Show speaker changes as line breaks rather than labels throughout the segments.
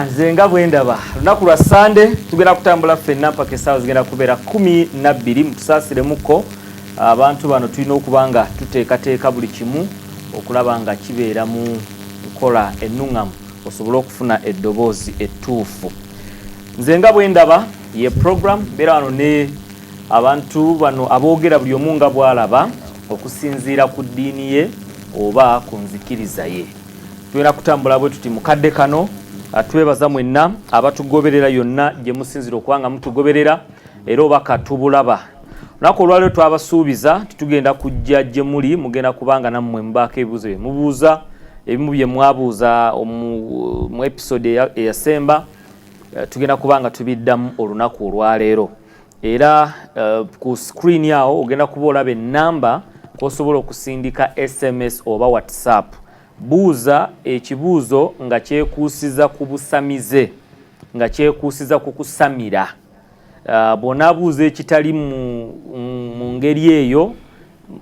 Nzenga bwendaba lunaku lwa Sunday tugenda kutambula ffenna mpaka essaawa zigenda kubeera 12 mutusaasiremuko abantu bano tulina okubanga tuteekateeka buli kimu okulaba nga kibeera mu nkola ennungamu osobola okufuna eddoboozi ettuufu. Nzenga bwendaba ye program beera wano ne abantu bano aboogera buli omu nga bw'alaba okusinziira ku ddiini ye oba ku nzikiriza ye. Tugenda kutambula bwe tuti mukadde kano twebaza mwenna abatugoberera yonna gye musinzira okubanga mutugoberera era oba katubulaba. Lunaku olwaleero twabasuubiza titugenda kujja gye muli mugenda kubanga nammwe mubaako ebibuuzo bye mubuuza ebimu bye mwabuuza mu episode eyasemba tugenda kubanga tubiddamu olunaku olwaleero. Era ku screen yawo ogenda kuba olaba ennamba kw'osobola okusindika SMS oba WhatsApp. Buuza ekibuuzo nga kyekuusiza ku busamize, nga kyekuusiza ku kusamira. Bw'onaabuuza ekitali mu ngeri eyo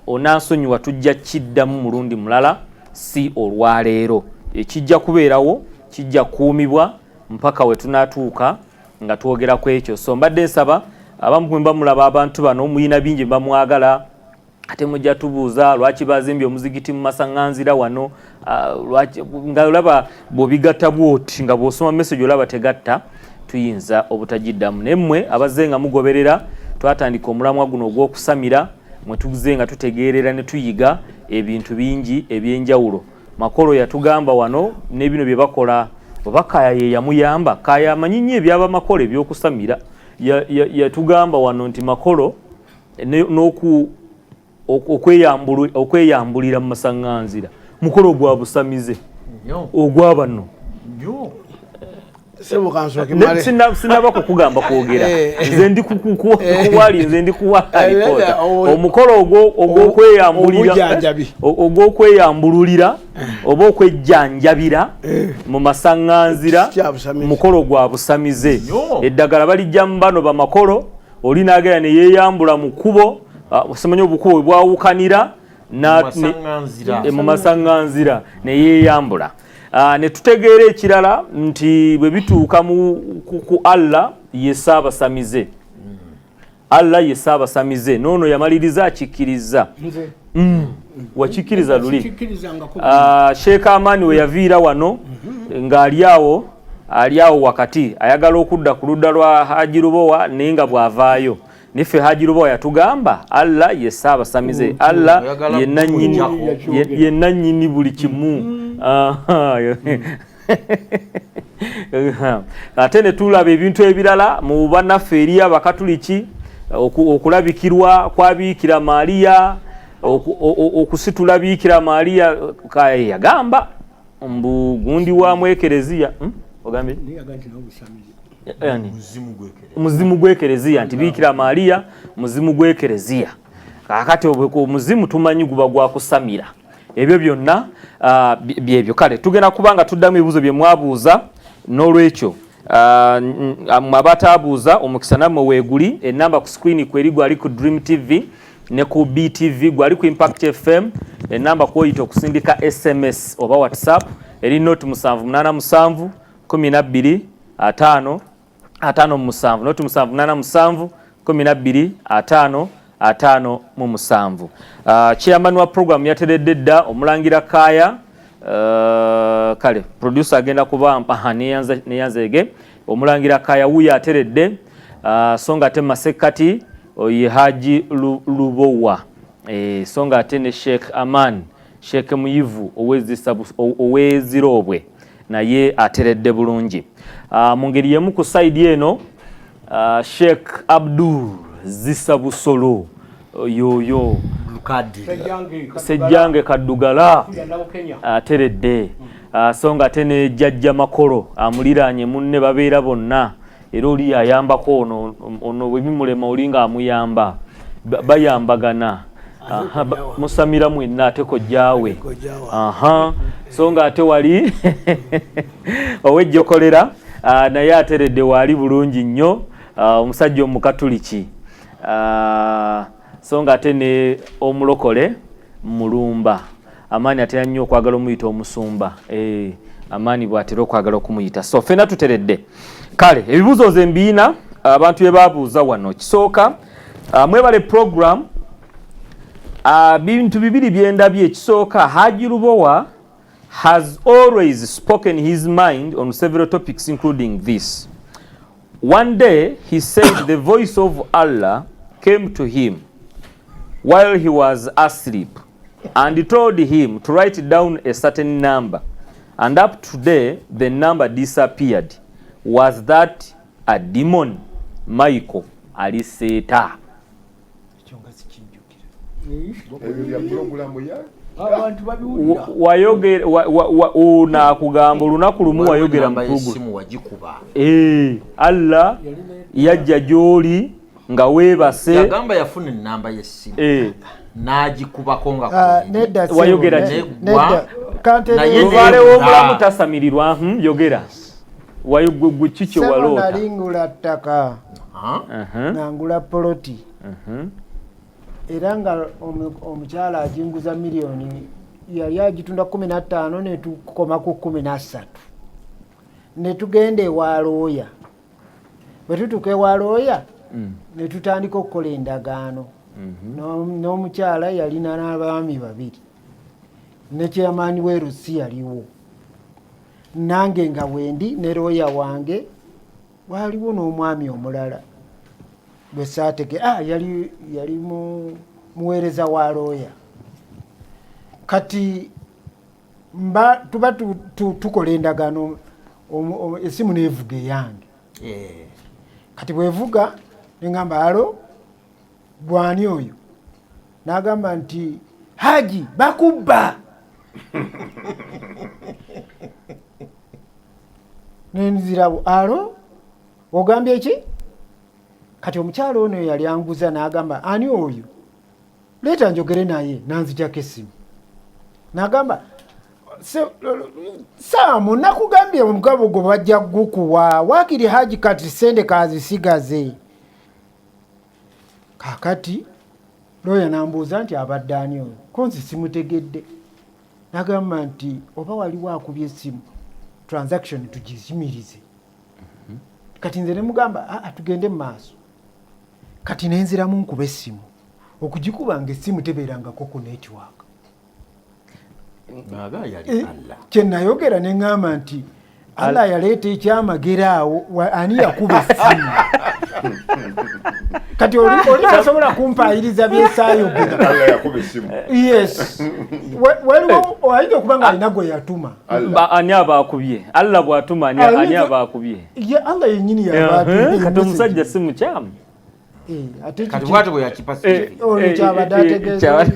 onansonyiwa tujja kiddamu mulundi mulala si olwaleero. Ekijja kubeerawo kijja kuumibwa mpaka we tunaatuuka nga twogera ku ekyo. So mbadde nsaba abamu bwe mba mulaba abantu bano muyina bingi bamwagala ate mujja tubuuza lwaki bazimbye omuzigiti mu masaŋŋanzira wano nga olaba bw'obigatta bw'oti nga bw'osoma message olaba tegatta tuyinza obutagiddamu. Nemmwe abazze nga mugoberera twatandika omulamwa guno ogw'okusamira mwe tuze nga tutegeerera ne tuyiga ebintu bingi eby'enjawulo. Makolo yatugamba wano ne bino bye bakola oba Kaya ye yamuyamba. Kaya amanyi nnyo ebyaba Makolo eby'okusamira. Yatugamba wano nti Makolo okweyambulira mu masaŋŋanzira mukolo gwa busamize ogwabano sinaba kukugamba kwogera nze ndi kuwali nze ndi kuwalipota omukolo ogw'okweyambululira oba okwejjanjabira mu masaŋŋanzira mukolo gwa busamize. Eddagala balijja mu bano bamakolo oli n'agenda ne yeeyambula mu kkubo osamanya obukubo bwawukanira mu masaŋŋanzira ne yeeyambula. Ne tutegeera ekirala nti bwe bituuka ku Allah ye Ssaabasamize. Allah ye Ssaabasamize n'ono yamaliriza akikkiriza. Wakikkiriza luli. Sheikh Amani we yaviira wano ng'ali awo wakati ayagala okudda ku ludda lwa Haji Lubowa naye nga bw'avaayo. Niffe Haji Lubowa yatugamba Allah ye Ssaabasamize. Allah ye nannyini buli kimu. Ate ne tulaba ebintu ebirala mu bannaffe eri Abakatuliki okulabikirwa kwa Biikira Maaliya okusitula Biikira Maaliya yagamba mbu gundi wa Mwekereziya ogambe muzimu gw'Ekereziya nti Biikira Maaliya muzimu gw'Ekereziya. Kakati omuzimu tumanyi guba gwa kusamira. Ebyo byonna byebyo. Kale tugenda kubanga tuddamu ebibuuzo bye mwabuuza n'olwekyo abataabuuza omukisa nammwe weeguli. Ennamba ku screen kweri gwali ku Dream TV ne ku BTV gwali ku Impact FM. Ennamba kwoyita okusindika SMS oba WhatsApp eri noti 787 12 5 57 noti 787 12 5 57. Chairman wa program yateredde dda omulangira Kaya kale producer agenda kuba neyanzege omulangira Kaya wuyo ateredde songa ate masekati ye Haji Lubowa songa ate ne Sheikh Aman Sheikh Muyivu owezirobwe naye ateredde bulungi. Mu ngeri yemu ku side eno Sheikh Abdul Zisabusolo yoyo Sejjange Kaddugala ateredde songa ate ne Jjajja Makolo amuliraanye munne babeera bonna era oli ayambako ono bwebimulema olinga amuyamba bayambagana. Musamira mwenna ate kojjaawe songa ate wali owejjokolera naye ateredde waali bulungi nnyo omusajja Omukatuliki. Songa ate ne omulokole Mulumba Amani atera nnyo okwagala omuyita omusumba. amaanyi bw'atera okwagala okumuyita. So ffenna tuteredde. Kale ebibuuzo ze mbiina abantu bye baabuuza wano. Kisooka mwebale program bintu bibiri byendabye. Ekisooka Haji Lubowa has always spoken his mind on several topics including this. One day he said the voice of Allah came to him while he was asleep and told him to write down a certain number, and up to today the number disappeared. Was that a demon? Michael aliseta. Wayogera unakugamba olunaku lumu wayogera mu Allah yajja gy'oli nga weebase
yagamba yafuna ennamba y'essimu n'agikubako nga
wayogera ki
Lubaale
w'omulamu tasamirirwa yogera wayogwe kiki waloota
nalingula ttaka nangula poloti era nga omukyala ajinguza miliyoni yali agitunda 15 ne tukoma ku 13 ne tugenda ewa looya bwe tutuuka ewa looya ne tutandika okukola endagaano n'omukyala yalina n'abaami babiri ne kyamaani w'erusi yaliwo nange nga wendi ne looya wange waliwo n'omwami omulala bwe saatege yali muweereza wa looya kati tuba tukola endagaano esimu neevuga eyange kati bwevuga neŋŋamba alo bwani oyo n'agamba nti Haji bakubba nenzirawo alo ogambye ki kati omukyalo ono yali anguza n'agamba ani oyo leeta njogere naye nanzijako essimu n'agamba Saamu nakugambye omugabo gwe bajja gukuwa waakiri Haji kati sente kazisigaze kakati looya nambuuza nti abadde ani oyo ko nze simutegedde n'agamba nti oba waliwo akubye essimu transaction tugizimirize kati nze ne mugamba tugende mu maaso kati nenziramu nkuba essimu okugikuba nga essimu tebeerangako ku network kye nayogera ne ŋŋamba nti Allah yaleeta ekyamagera awo ani yakuba essimu kati oli tasobola kumpaayiriza byesaayogera yes waliwo ayinza okuba nga alina gwe yatuma
ani aba akubye Allah bw'atuma ani aba akubye
Allah yennyini yabatumye
kati omusajja si mukyamu
kati bw'ate bwe yakipa
ono kyabadde ategeeza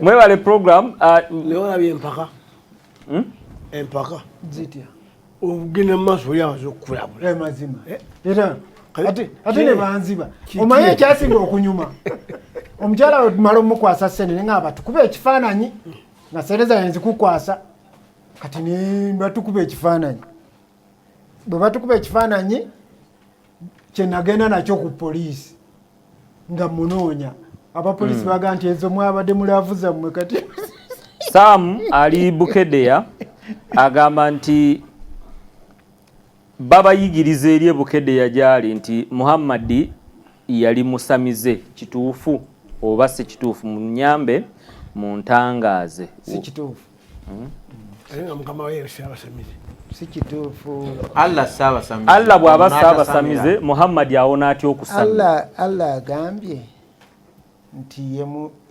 mwebale program
leolabye empaka
zitya
ogenda mu maaso oli amaze okukulabula
mazima era ate ne banziba omanyi ekyasinga okunyuma omukyala we tumala omukwasa ssente ne ŋŋamba tukuba ekifaananyi nga sente zange nzikukwasa kati ne batukuba ekifaananyi bwe batukuba ekifaananyi kye nagenda nakyo ku poliisi nga munoonya abapoliisi baga nti ezo mwabadde mulavu zammwe kati
Sam ali Bukedeya agamba nti babayigiriza eri e Bukedeya gyali nti Muhammadi yali musamize kituufu oba si kituufu munyambe muntangaaze
si kituufu
nga mukama we saabasamize
si kituufu
Allah bw'aba saabasamize Muhammadi awona atya okusamira
Allah agambye nti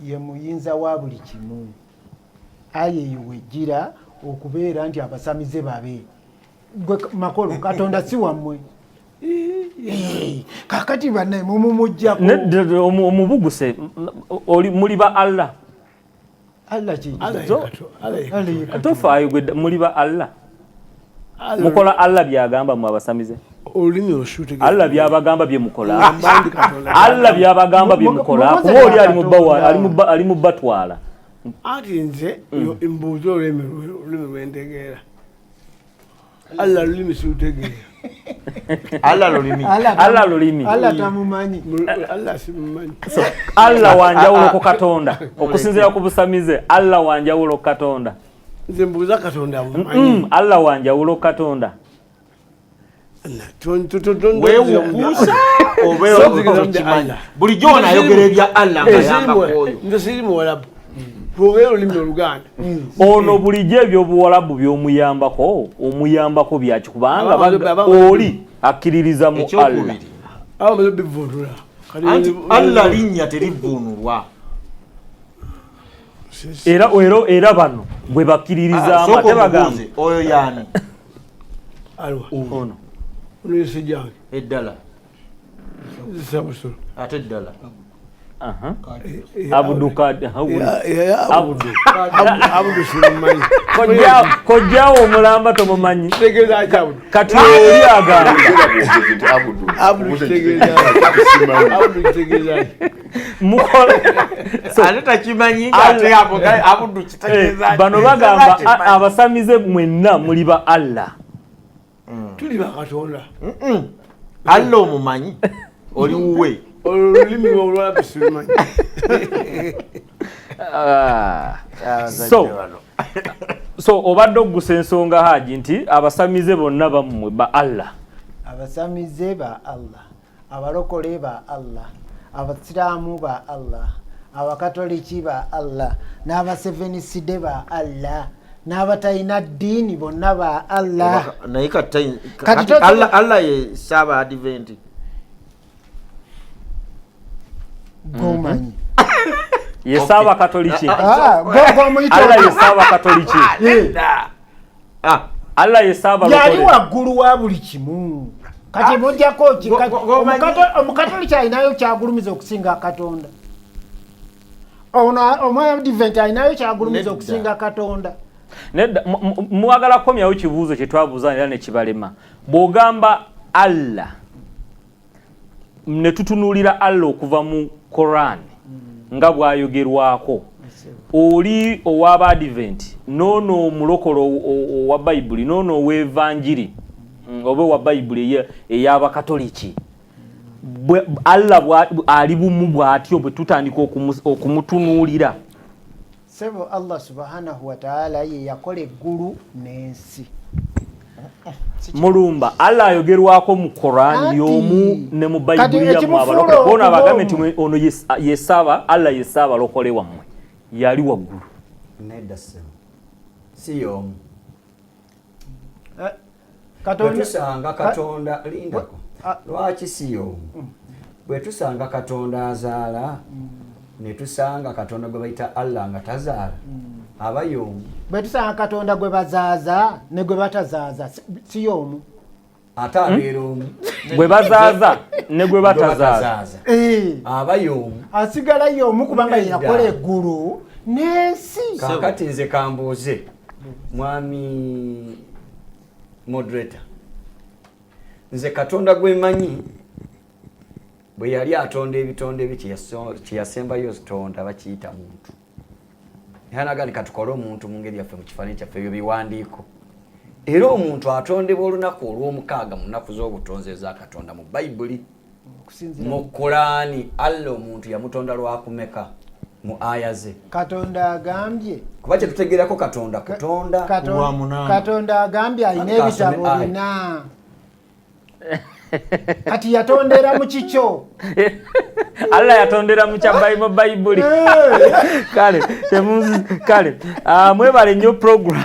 ye muyinza wa buli kimu aye wejjira okubeera nti abasamize babe gwe makolo Katonda si wammwe kakati banne mumujjako
omubuguse muli ba Allah tofaayo gwe muli ba Allah mukola Allah byagamba mu abasamize
olulimi osuutegeka
Allah byabagamba bye mukola Allah byabagamba bye mukola kuba oli ali mu batwala
ati nze embuuza olulimi lwentegeera Allah lulimi silutegeera
Allah lulimi
Allah tamumanyi
Allah simumanyi
Allah wanjawulo ku Katonda okusinziira ku busamize Allah wanjawulo ku Katonda
nze mbuuza katonda amumanyi.
Allah wanjawulo katonda.
Weewukuusa obeera okimanyi. Bulijjo onayogera ebya Allah nga yamba kwoyo.
Nze siri Muwarabu. Twogera olulimi Oluganda.
Ono bulijjo ebyobuwalabu by'omuyambako, omuyambako byaki kubanga oli akkiririza mu Allah.
Abamaze bivundula.
Anti Allah linnya terivvuunulwa.
Era bano bwe bakkiririzaamu ate bagamba
oyo yaani
alwa
ono
nisi jange
eddala
samusolo
ate eddala
abudu simumanyi
kojjaawo omulamba tomumanyi
tegeeza ki
kati oli agamba
abudu tegeeza
ate takimanyi ate abudu kitegeeza
bano bagamba abasamize mwenna muli ba Allah
tuli ba Katonda
Allah omumanyi oli wuwe
olulimi olwalabu simumanyi
so obadde oggusa ensonga Haji nti abasamize bonna bammwe ba Allah
abasamize ba Allah abalokole ba Allah abasiraamu ba Allah abakatoliki ba Allah n'abaseveniside ba Allah n'abatalina ddiini bonna ba Allah
naye kati Allah ye saaba adventi
gomanyi
yesaba katoliki
Allah
yesaba katoliki Allah yesaba
yali waggulu wa buli kimu kati mujjako omukatoliki alinayo kyagulumiza okusinga Katonda omwadiventi alinayo kyagulumiza okusinga Katonda
mwagala komyawo kibuuzo kyetwabuuza era nekibalema bw'ogamba Allah ne tutunuulira Allah okuva mu Quran nga bwayogerwako oli ow'Abadiventi noono omulokolo owa Bayibuli noono ow'Evanjiri oba owa Bayibuli ey'Abakatoliki Allah ali bumu bw'atyo bwe tutandika okumutunuulira.
Sebo Allah subhanahu wa ta'ala ye yakola eggulu n'ensi.
Mulumba Allah ayogerwako mu Quran yomu ne mu Bayibuli ya mwabalokole bona abagambe nti ono yesaba Allah yesaba lokole wammwe yali waggulu
nedda si yomu
Katonda
tusanga Katonda lindako lwaki si yomu bwe tusanga Katonda azaala ne tusanga Katonda gwe bayita Allah nga tazaala aba yomu
bwe tusanga Katonda gwe bazaaza ne gwe batazaaza si yomu
ate abeera omu
gwe bazaaza ne gwe batazaaza
aba yomu
asigala yomu kubanga yakola eggulu n'ensi.
Kakati nze kambuuze mwami moderator nze Katonda gwe manyi bwe yali atonda ebitonde bye kyeyasembayo zitonda bakiyita muntu yanagani katukole omuntu mu ngeri yaffe mu kifaananyi kyaffe ebyo biwandiiko era omuntu atondebwa olunaku olw'omukaaga mu nnaku z'obutonze za Katonda mu Bayibuli mu Kulaani Allah omuntu yamutonda lwakumeka mu aya ze
Katonda agambye
kuba kye tutegerako Katonda kutonda
Katonda agambye alina ebitabo bina kati yatondera mu kikyo
Allah yatondera mu kya Bayibuli kale kale mwebale nnyo program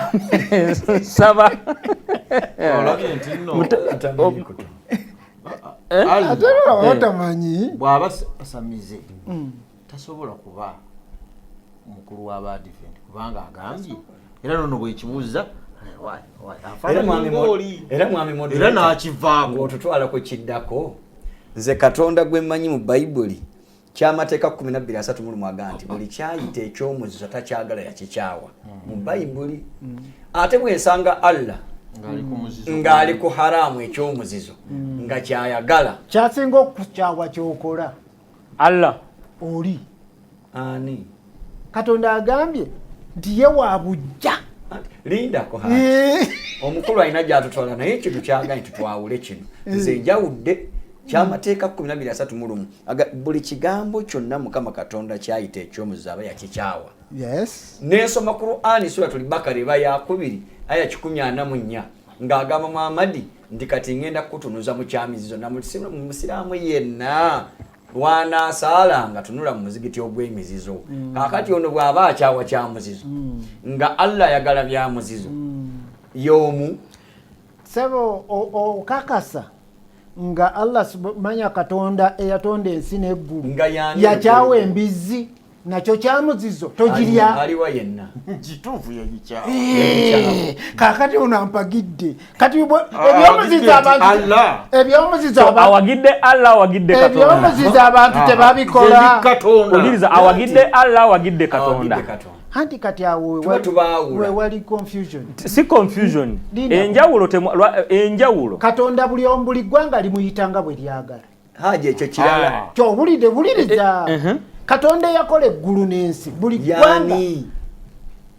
saba
otamanyi
bw'aba asamize tasobola kuba mukulu w'Abadiventi kubanga agambye era nono bwekibuuza
era mwami
era n'akivaako
otutwala ku kiddako nze Katonda gwe mmanyi mu Bayibuli kyamateeka 12:3 aga nti buli kyayita ekyomuzizo takyagala yakikyawa mu Bayibuli ate bwensanga Allah ng'ali ku haramu ekyomuzizo nga kyayagala
kyasinga okukyawa kyokola
Allah
oli
ani
Katonda agambye nti ye wabujja
lindako omukulu alina gy'atutwala naye ekintu kyaganye tutwawule kino nze njawudde kyamateeka 12:31 buli kigambo kyonna Mukama Katonda kyayita ekyomuzizo aba yakikyawa.
Yes.
N'ensoma Qur'ani Suratul Bakara eba ya 2 aya 144 ng'agamba Muhammad nti kati ngenda kutunuza mu kyamizizo na musiraamu yenna wanasaalanga tunula mu muzigiti ogw'emizizo. Kakati ono bw'aba akyawa kyamuzizo nga Allah yagala bya muzizo y'omu
sebo okakasa nga Allah manya Katonda eyatonda ensi n'eggulu yakyawa embizi nakyo kyamuzizo togirya
aliwa yenna
kituufu yagikyawa.
Kakati onampagidde kati ebyomuzizo abantu ebyomuzizo
awagidde Allah awagidde Katonda
ebyomuzizo abantu tebabikola
oliriza awagidde Allah awagidde Katonda
anti kati awo we wali confusion.
Si confusion enjawulo
Katonda buli ggwanga limuyitanga bwe lyagala
haje ekyo kirala
kyobulidde buliriza Katonda yakola eggulu n'ensi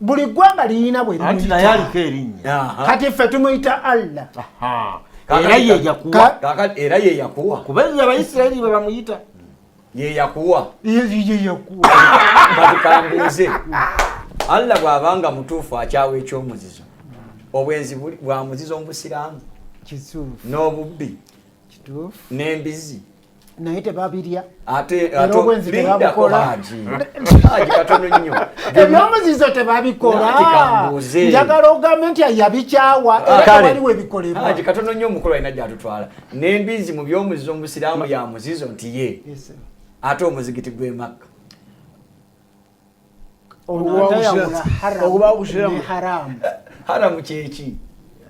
buli ggwanga lirina bwe
anti naye aliko erinnya
kati ffe tumuyita Allah
era ye yakuwa
kubanga Abayisirayiri bwe bamuyita
ye yakuwa
yakuwa
batukambuze Allah bw'abanga mutuufu akyawa ekyomuzizo obwenzi bwa muzizo mu Busiraamu
kituufu
n'obubbi
kituufu
n'embizi
naye tebabirya
ate
obwenzi tebabukola
haji katono nnyo
ebyomuzizo tebabikola njagala ogambe nti yabikyawa era waliwo ebikolebwa
haji katono nnyo omukolo alina gy'atutwala n'embizi mu byomuzizo mu Busiraamu ya muzizo nti ye ate omuzigiti gw'e Makka haramu kyeki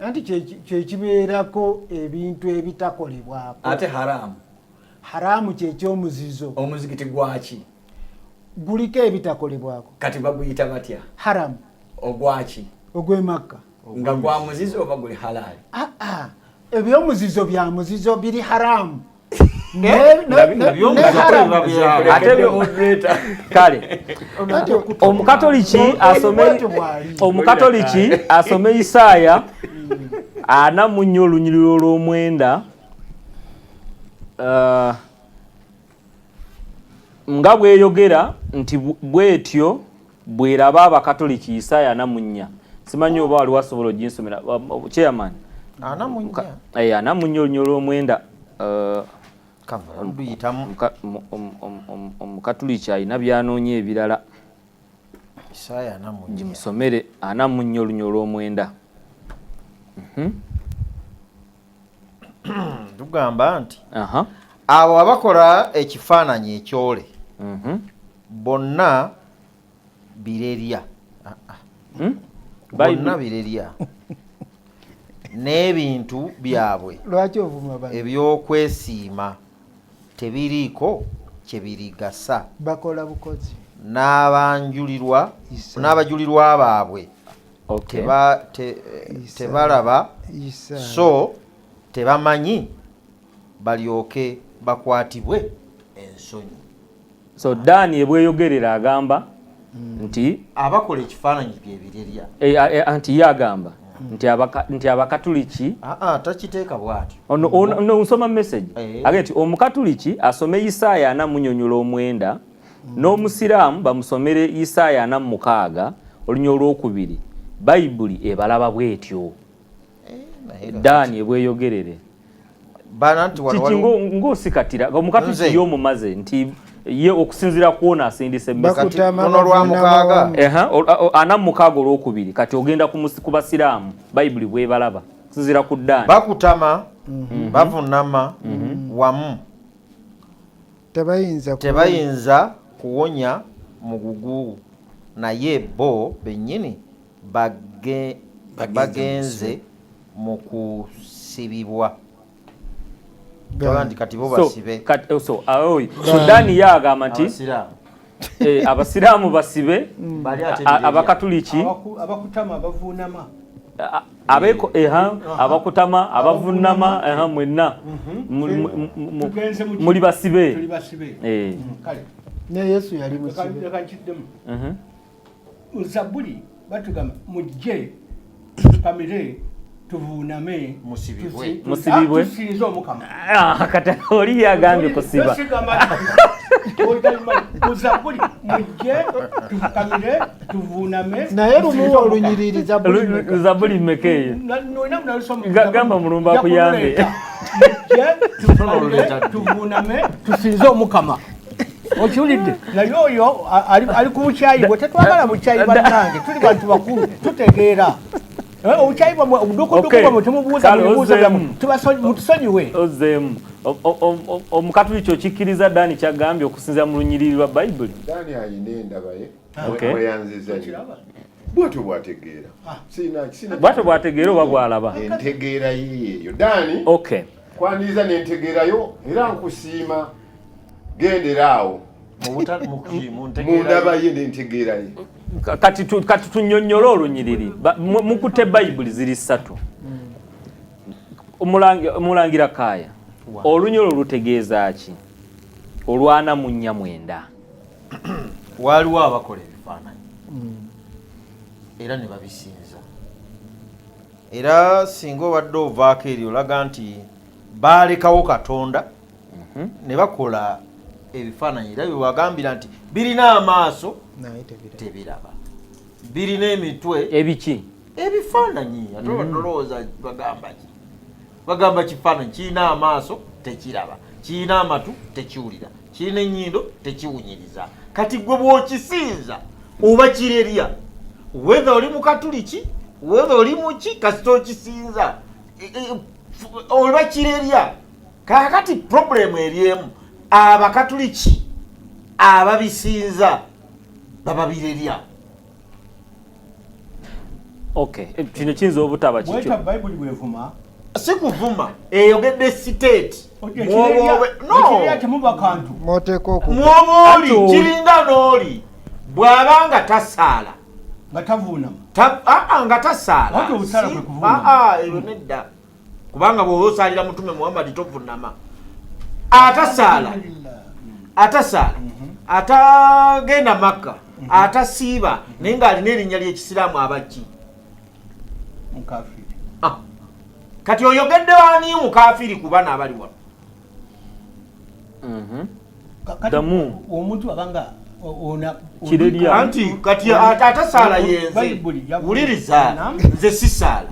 anti kyekibeerako ebintu ebitakolebwako
ate
haramu kyekyomuzizo
omuzigiti gwaki
guliko ebitakolebwako
kati baguyita batya
haramu
ogwaki
ogw'e Makka
nga gwa muzizo oba guli halali
ebyomuzizo bya muzizo biri haramu
kale omukatoliki asome Isaaya 44 olunyiriro olw'omwenda nga bweyogera nti bwetyo bweraba abakatoliki Isaaya 44 simanyi oba wali wasobola oginsomera chairman 44 olunyiriro olw'omwenda omukatoliki alina byanoonya ebirala gimusomere 44 olunyiriro olw'omwenda
tugamba nti abo abakola ekifaananyi ekyole bonna birerya n'ebintu byabwe ebyokwesiima tebiriiko kye birigasa
bakola bukozi
n'abajulirwa baabwe tebalaba so tebamanyi balyoke bakwatibwe ensonyi.
So Dani ebweyogerera agamba nti
abakola ekifaananyi byebirerya
anti ye agamba nti abakatoliki
takiteeka bw'atyo
ono nsoma message age nti omukatoliki asome Isaaya 44 n'omusiraamu bamusomere Isaaya 46 olunyiriro olw'okubiri bayibuli ebalaba bwetyo Dani ebweyogerere ng'osikatira omukatoliki y'omumaze nti ye okusinzira kuona asindise message
ono lwa mukaaga
ana mukaaga olw'okubiri kati ogenda ku basiraamu bayibuli bwebalaba sinzira ku Dani
bakutama bavunama wamu tebayinza kuwonya mugugu naye bo bennyini bagenze mu kusibibwa kati bo basibe
so Dani yagamba nti abasiraamu basibe abakatoliki
abakutama bavunama
abeko abakutama abavunama mwenna muri basibe
kale
ne Yesu yali musibe
Zaburi batugamba mujje pamire tuvuuname
musibibwe
tusinze omukama
kata oli yagambye kusiba
kuzabuli mujje tufukamire tuvuuname
naye lumuwa olunyiriri
zabuli mekeyo gamba mulumba akuyambe
tuvuuname tusinze omukama okiwulidde naye oyo ali ku bukyayi bwe tetwagala bukyayi bannange tuli bantu bakulu tutegeera obukyayi bwamwe obudukuduku bwamwe temubuuza mubuuza byammwe mutusonyiwe
ozeemu omukatuliki okikkiriza Dani kyagambye okusinzira mu lunyiriri lwa bayibuli
Dani ayina endaba ye weyanziza bwatyo bwategeera
bwatyo bwategeera oba bwalaba
entegeera yeeyo Dani kwaniriza nentegeerayo era nkusiima genderaawo mu ndaba ye nentegeera ye
kati tunnyonnyole olunyiriri mukute bayibuli ziri 3 omulangira Kaaya olunyolo lutegeeza ki olwana mu nnya 9
waliwo abakola ebifaananyi era ne babisinza era singa obadde ovaako eri olaga nti baalekawo Katonda ne bakola ebifaananyi era byewagambira nti birina amaaso tebiraba birina emitwe
ebiki
ebifaananyi ate olowooza bagamba kifaananyi kirina amaaso tekiraba kirina amatu tekiwulira kirina ennyindo tekiwunyiriza kati gwe bw'okisinza oba kirerya whether oli mu katuliki whether oli muki kasita okisinza oba kirerya kakati problemu eryemu abakatuliki ababisinza bababirerya
kino kiyinza obutaba kikyo
bayibuli bwevuma
si kuvuma eyogedde state mwoba oli kiringa n'oli bw'aba nga tasaala nga tasaala ebyo nedda kubanga bw'oba osaalira mutume Muhammad tovunama atasaala atagenda Makka atasiiba naye ng'alina erinnya ly'ekisiraamu abaki kati oyogedde wani mukafiri ku bana abali wano
omuntu abanga
anti kati atasaala yenze wuliriza nze sisaala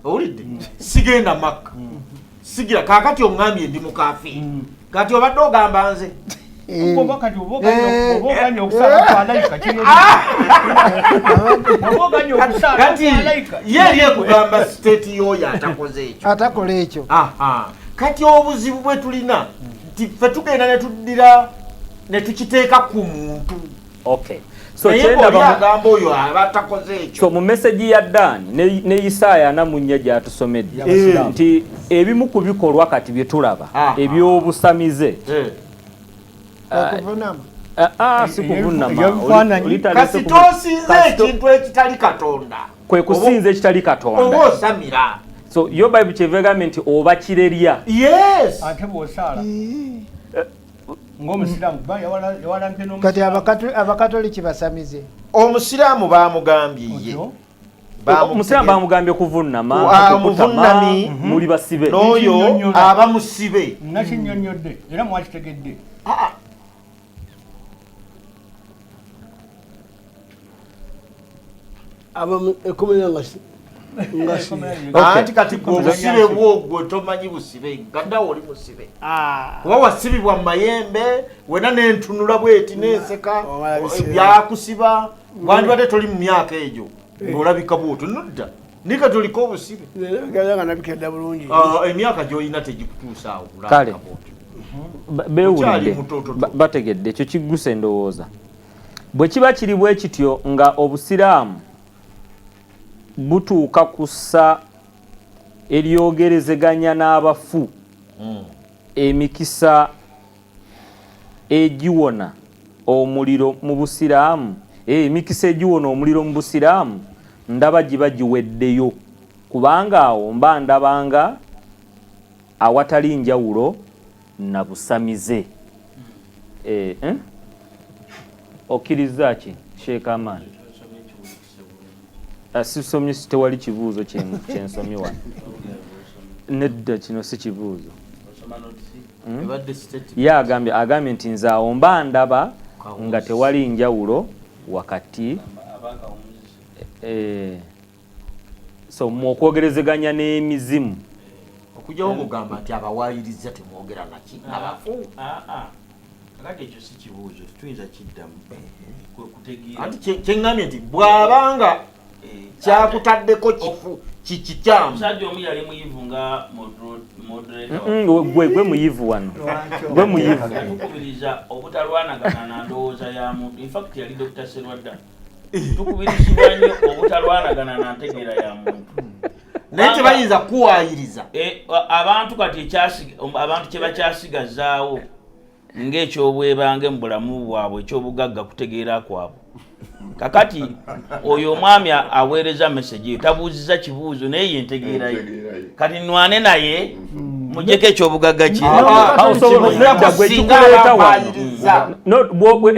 owulidde sigenda Makka sigira kakati omwami ndi mukafiri kati obadde ogamba nze kati yeri ekugamba state yoyo
atakola ekyo
kati obuzibu bwe tulina nti ffe tugenda netuddira netukiteeka ku muntu naye oli agamba oyo aba takoze ekyo
mu meseji ya Dani ne Isaaya namunnya gyatusomedde nti ebimu ku bikolwa kati bye tulaba ebyobusamize si kuvunama
kasi tosinze ekintu ekitali Katonda
kwe kusinza ekitali Katonda
oba osamira
so yo Bible kyeva egambye nti oba kirerya
ate bw'osaala ng'omusiraamu
kati abakatoliki basamize
omusiraamu bamugambye ye
omusiraamu bamugambye kuvunama
omuvunami
muli basibe
n'oyo aba musibe
nakinnyonnyodde era mwakitegedde
anti kati obusibe bwogwo tomanyi busibe gaddawo oli musibe kuba wasibibwa mu mayembe wena nentunula bweti nenseka byakusiba wandibadde toli mu myaka egyo ng'olabika bwotyo nodda nika toliko obusibe emyaka gy'olina tegikutuusaawo
kale beewulidde bategedde ekyo kigguse endowooza bwe kiba kiri bwe kityo nga obusiraamu butuuka kussa eryogerezeganya n'abafu emikisa egiwona omuliro mu busiraamu emikisa egiwona omuliro mu busiraamu ndaba giba giweddeyo kubanga awo mba ndabanga awatali njawulo na busamize okkiriza ki Sheikh Amani Sisomye tewali kibuuzo kyensomye wano. Nedda kino si kibuuzo. Ye agambye nti nze awo mba ndaba nga tewali njawulo wakati so mwokwogerezeganya n'emizimu
okujjawo kugamba nti abawaayiriza temwogera naki abafu
kakati ekyo si kibuuzo tuyinza kiddamu kutegeera
anti kyeŋŋambye nti bw'abanga kyakutaddeko kikyamu
omusajja omu yali muyivu nga moderator
gwe muyivu wano gwe muyivu
tukubiriza obutalwanagana na ndowooza ya muntu infact yali Dr. Serwadda tukubirizibwa nnyo obutalwanagana na ntegeera ya muntu
naye tebayinza kuwaayiriza
abantu kati abantu kye bakyasigazaawo ng'ekyobwebange mu bulamu bwabwe ekyobugagga kutegeera kwabwe kakati oyo omwami aweereza message tabuuziza kibuuzo naye yentegeera ye kati nwane naye mujjeko ekyobugagga kiri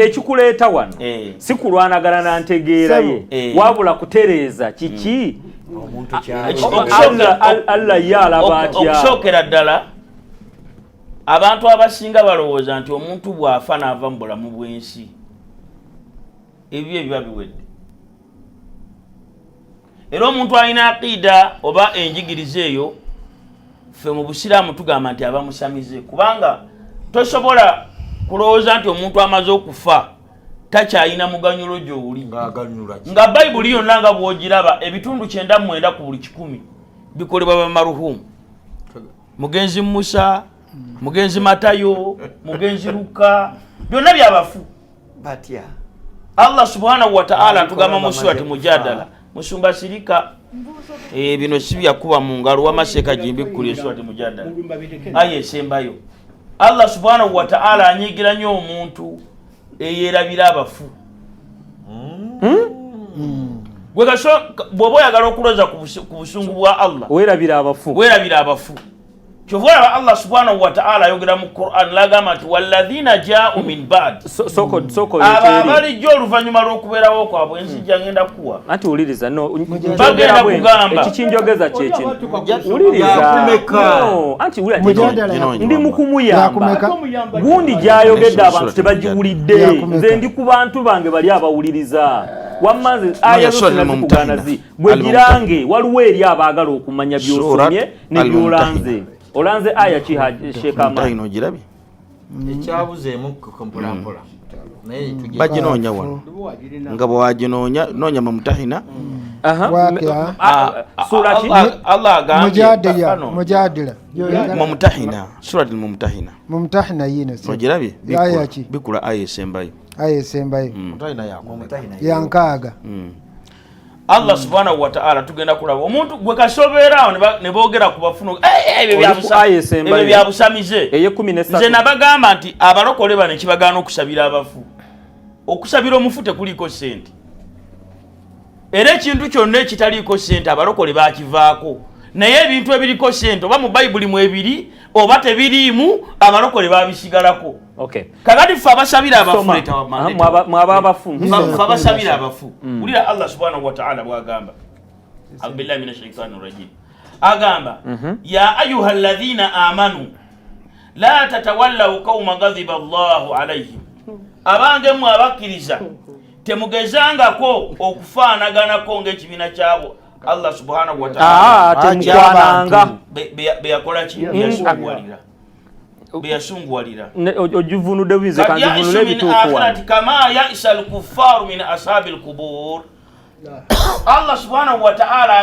ekikuleeta wano si kulwanagana na ntegeera ye wabula kutereeza kiki Allah ye alaba atya.
Okusookera ddala abantu abasinga balowooza nti omuntu bw'afa n'ava mu bulamu bw'ensi ebyo ebiba biwedde era omuntu alina aqiida oba enjigiriza eyo ffe mu busiraamu tugamba nti aba musamize kubanga tosobola kulowooza nti omuntu amaze okufa takyalina muganyulo gy'oli nga bayibuli yonna nga bw'ogiraba ebitundu 99 ku buli 100 bikolebwa bamaruhumu mugenzi Musa mugenzi Matayo mugenzi Luka byonna byabafu
batya
Allah subhanahu wa ta'ala tugamba mu surati Mujadala musumba sirika bino sibya kuba mu ngalo w'amaseka jimbi kuli surati Mujadala aye sembayo Allah subhanahu wa ta'ala anyigira nnyo omuntu eyerabira abafu gwe gasho bwoba oyagala okuloza ku busungu bwa Allah
werabira abafu Chovola
Allah subhanahu wa ta'ala yogera mu Qur'an lagama ati walladhina ja'u min ba'd
soko
abali jo luvanyuma lw'okubeerawo kwabwe enzija ngenda kuwa
anti uliriza no
bagenda kugamba
ekikinjogeza kyeki uliriza no anti ndi mukumuyamba gundi gyayogedde abantu tebagiwulidde nze ndi ku bantu bange bali abawuliriza wamaze aya zokuganazi bwe girange waliwo eri abaagala okumanya byosomye ne byolanze olanze aya kihashekama
ino girabi
ekyabuzeemu kompolampola naye
baginonya wano nga bwaginonya nonya mumutahina
surati
Allah agambye
mujadila
mumutahina surati mumutahina
yino
mujirabi bikula aya esembayo
mutahina
yankaaga
Allah subhanahu wa ta'ala tugenda kulaba omuntu gwe kasobeerawo ne boogera ku bafuno ebyo byabusamize
eye 13
nze nabagamba nti abalokole bano kibagaana okusabira abafu okusabira omufu tekuliko ssente era ekintu kyonna ekitaliiko ssente abalokole bakivaako naye ebintu ebiriko ssente oba mu bayibuli mu ebiri oba tebiriimu abalokole babisigalako kakati ffe abasabira abafu
mwaba abafu
ffe abasabira abafu wulira Allah subhanahu wa ta'ala bwagamba billahi minash shaitani rajim agamba ya ayuha alladhina amanu la tatawallaw qauman ghadiba Allahu alayhim abange mu abakkiriza temugezangako okufaanaganako ng'ekibiina kyabo Allah subhanahu wa ta'ala
temukwananga
beyakola ki beyasunguwalira
ojivunudde bize kanjivunule ebituufu
wano kama ya'isa al-kuffaru min ashabil qubur Allah subhanahu wa ta'ala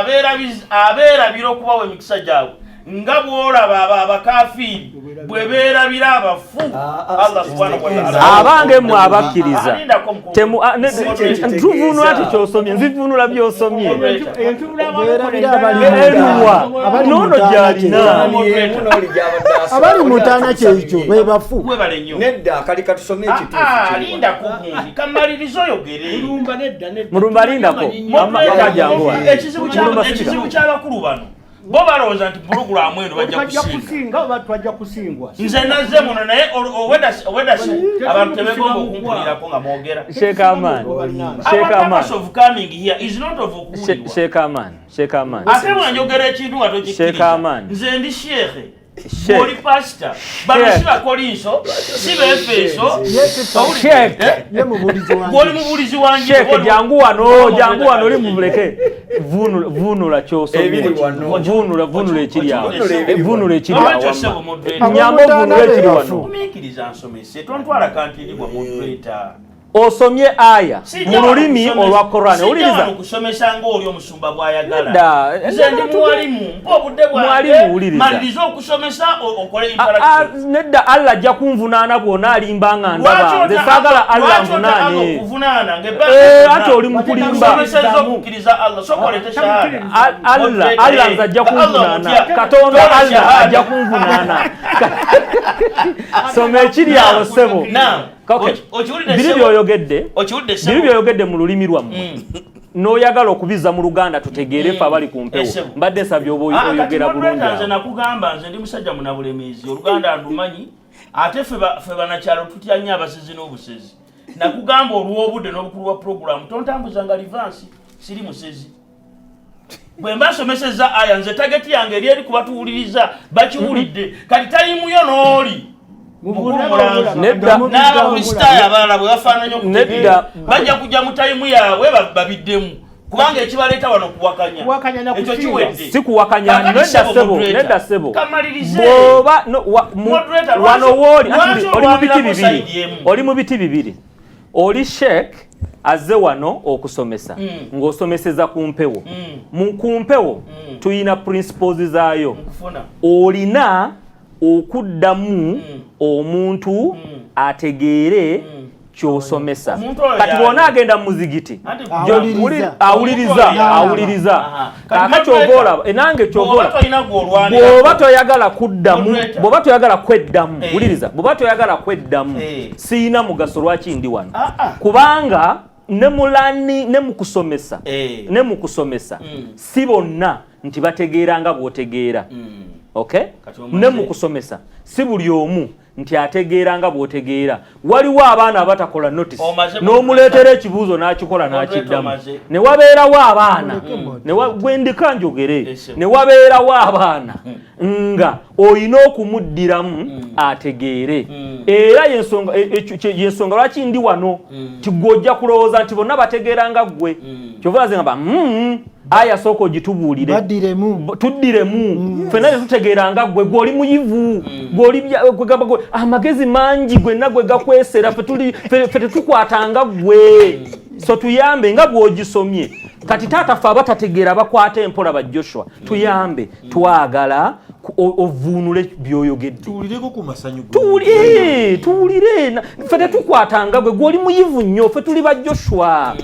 abeera biro kubawa emikisa gyabwe nga bwolaba abakafiri bwe beerabira abafu Allah subhanahu wa ta'ala
abange mu abakkiriza tuvunula ati kyosomye nzivunula byosomye nono gyalina
abali mutaana kyekyo bwe bafu
nedda kali katusomye ekituufu
linda kugundi kamalirizo yogere
mulumba lindako
ekizibu ky'abakulu bano bo balowooza nti pulogulaamu eno bajja kusinga
oba twajja kusingwa
nze nazze muno naye owedasi abantu tebegomba okumpulirako nga mwogera
Sheikh Aman
of coming here is not of okuwulirwa
Sheikh Aman
ate bwanjogera ekintu nga tokikkiriza nze ndi sheekhe oli pasita bano si bakolinso si befeeso gwoli mubulizi wange
jangu wano oli mumuleke vunula kyosomvunula ekiri awo nyamba ovunula ekiri wano
omiikiriza nsomese tontwala kantiiribwa moderator
osomye aya mu lulimi olwa Qur'an
owuliriza okusomesa ng'oli omusumba bw'ayagala nze ndi muwalimu obudde bwange maliriza okusomesa okole interaction
nedda Allah ajja kunvunaana bwona alimba nga ndaba nze saagala Allah nvunaane
okuvunaana
ate oli mu kulimba
okukkiriza Allah sokolete shahada
Allah nze ajja kunvunaana Katonda Allah ajja kunvunaana soma ekiri awo ssebo biri byoyogedde mu lulimi lwammwe n'oyagala okubiza mu Luganda tutegeere fe abali ku mpewo mbadde nsabye oba oyogera bulungi
nze nakugamba nze ndi musajja munabulemeezi Oluganda ndumanyi ate fe banakyalo tutya nnyo abasezi n'obusezi nakugamba olw'obudde n'obukulu bwa puroguramu tontambuzanga livansi siri musezi bwe mba nsomesezza aya nze tageti yange eri eri kubatuwuliriza bakiwulidde kati tayimuyo n'oli n'abakrisitaayo abalala bwe bafaananya okutegeera bajja kujja mu tayimu yaabwe babiddemu kubanga ekibaleeta wano kuwakanya ekyo kiwedde
si kuwakanya nedda ssebo
kamalirize
wano oli mu biti bibiri oli sheek azze wano okusomesa ng'osomeseza ku mpewo ku mpewo tuyina principles zaayo olina okuddamu omuntu ategeere kyosomesa kati bwona agenda mu muzigiti awuliriza kaka kyobola enange kyobola bw'oba toyagala kuddamu bw'oba toyagala kweddamu wuliriza bw'oba toyagala kweddamu siina mugaso lwaki ndi wano kubanga ne mu kusomesa si bonna nti bategeera nga bw'otegeera okay ne mu kusomesa si buli omu nti ategeera nga bw'otegeera waliwo abaana abatakola notice n'omuleetera ekibuuzo n'akikola n'akiddamu ne wabeerawo abaana gwendika njogere ne wabeerawo abaana nga olina okumuddiramu ategeere era yensonga lwaki ndi wano tigwojja kulowooza nti bonna bategeera nga ggwe kyova olaze ngamba aya sooka ogitubuulire tuddiremu ffenna tetutegeeranga ggwe gw'oli muyivu amagezi mangi gwenna gwe gakwesera ffe tetukwatanga ggwe so tuyambe nga bw'ogisomye kati taata ffe abatategeera bakwata empola ba Joshua tuyambe twagala ovuunule by'oyogedde tuwulire ffe tetukwatanga ggwe gw'oli muyivu nnyo ffe tuli ba Joshua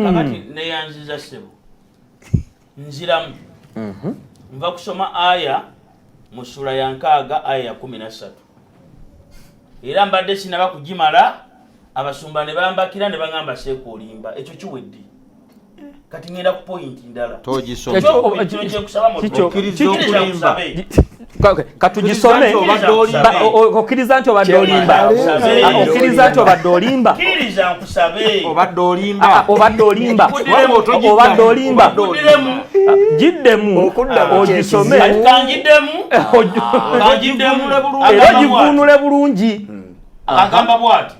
kakati neyanziza ssebo nziramu nva kusoma aya mu sura ya 6 aya ya 13 era mbadde sinaba kugimala abasumba ne bambakira ne bagamba seeko olimba ekyo kiwedde kati ngenda ku point ndala
katugisome okkiriza nti obadde olimba giddemu ogisome era givuunule bulungi
agamba bwati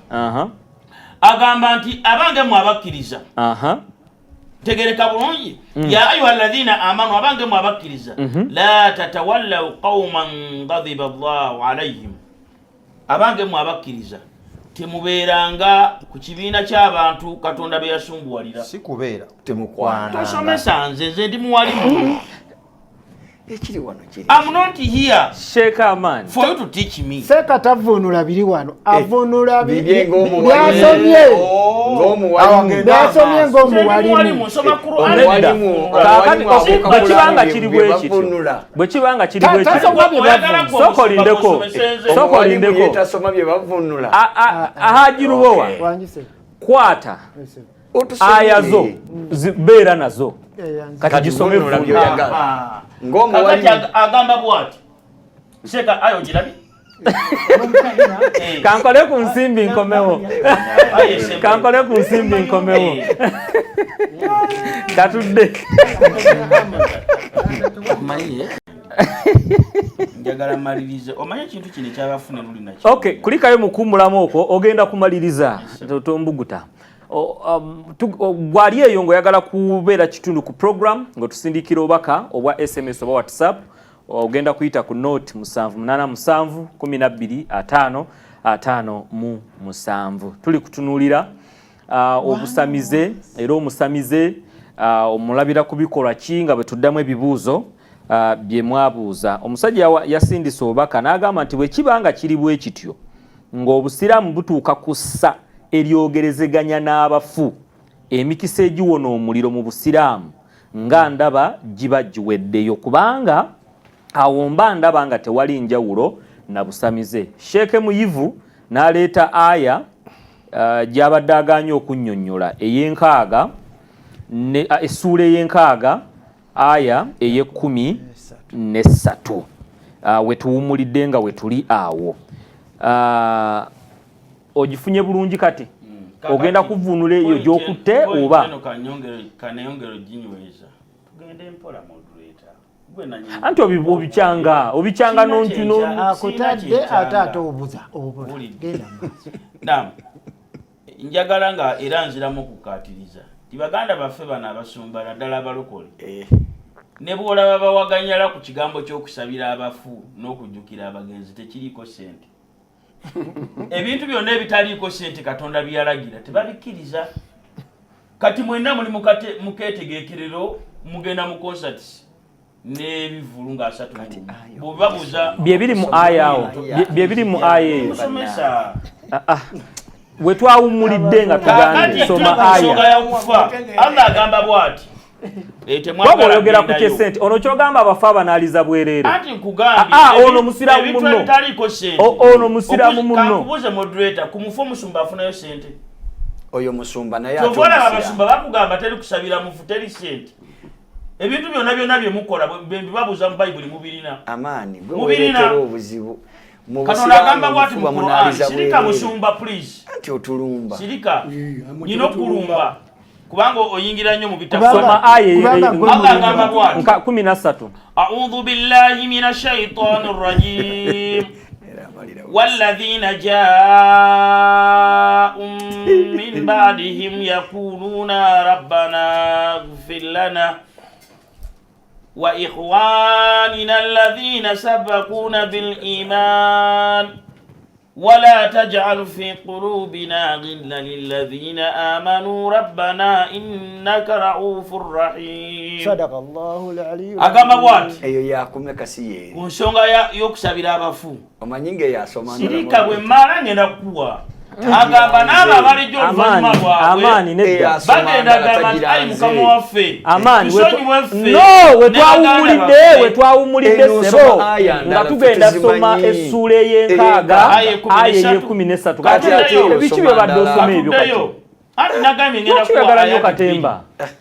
agamba nti abange mu abakkiriza tegereka bulungi ya ayuha alladhina amanu abange mu abakkiriza la tatawallaw qauman ghadiba Allahu alayhim abange mu abakkiriza temubeeranga ku kibiina ky'abantu Katonda be yasumbuwalira
si kubeera
temukwana
tosomesa nze ndi muwalimu
ekiri wano kiri
I'm not here
Sheikh Aman
for you to teach me
Seka tavuunula biri wano avunula
bibye
byasomye
ng'omuwalimu nsoma
bwe kibanga kiri sokolindeko ahajirubowa kwata aya zo beera nazo kati gisome
kakati agamba bwati Sheka ayo jirabi
kankole ku nsimbi nkomewo kankole ku nsimbi nkomewo katudde
njagala malirize omanye kintu kino kyabafune luli nakyo
okay kulikayo mukumbulamu okwo ogenda kumaliriza tombuguta gwali eyo ngoyagala kubeera kitundu ku program ng'otusindikira obaka obwa SMS oba WhatsApp ogenda kuyita ku note 78125555 tuli kutunuulira obusamize era omusamize omulabira kubikolwa ki nga bwe tuddamu ebibuuzo bye mwabuuza omusajja yasindisa obubaka n'agamba nti bwe kibanga kiri bwe kityo ng'obusiraamu butuuka ku ssa eryogerezeganya n'abafu emikisa egiwona omuliro mu busiraamu nga ndaba giba giweddeyo kubanga awo mba ndaba nga tewali njawulo na busamize. Sheeke Muyivu n'aleeta aya gy'abadde aganya okunnyonnyola ey'enkaaga essuula ey'enkaaga aya ey'ekkumi-n'essatu we tuwummulidde nga we tuli awo. Ogifunye bulungi kati ogenda kuvunula eyo gy'okutte oba
kaneyongero ginyweza tugende mpola moderator
anti obicyanga n'ontuno
akutadde ate obuza
nam njagala nga era nziramu okukaatiriza tibaganda baffe bano abasumba naddala abalokole ne bw'olaba bawaganyala ku kigambo ky'okusabira abafu n'okujjukira abagenzi tekiriiko sente ebintu byonna ebitaliiko sente Katonda byalagira tebabikkiriza kati mwenna muli mukeetegeekerero mugenda mu concerts n'ebivulu nga 3 bwebabuuza
byebiri mu aya awo byebiri mu aya eyo
musomesa
we twawummulidde nga tugambe soma aya
yakufa Allah agamba bwati
waba oyogera ku kyesente ono kyogamba abafu abanaaliza bwereere
anti nkugambye
ono musiraamu munno
ebitaliiko sente
ono musiraamu munno
kankubuuze moderator ku mufu omusumba afunayo sente
oyo musumba naye
tovola abasumba bakugamba teri kusabira mufu teri sente ebintu byonna byonna byemukola bibabuuza mu bayibuli mubirina
amaani mubirina obuzibu
Katonda agamba bwati mu Qur'an sirika musumba please
anti otulumba
sirika nyino kulumba kubanga oyingira nnyo mu bitabo
soma aya
Allah agamba bwati
13
a'udhu billahi minash shaitanir rajim والذين جاءوا من بعدهم يقولون ربنا اغفر لنا وإخواننا الذين سبقونا بالإيمان ولا تجعل في قلوبنا غلا للذين آمنوا ربنا إنك رؤوف رحيم
صدق الله العلي
agamba bwati
eyo yakumye kasiye
ku nsonga y'okusabira abafu
omanyinge yasoma
sirika bwe mala ngenda kuwa agamba n'abo abalijjo oluvannyuma lwabwe bagenda gamba nti ayi mukama waffe
we twawummulidde sebo nga tugenda soma essuula ey'enkaaga aya ey'ekkumi-n'essatu kati ebiki bye badde osoma ebyo
ati nagambye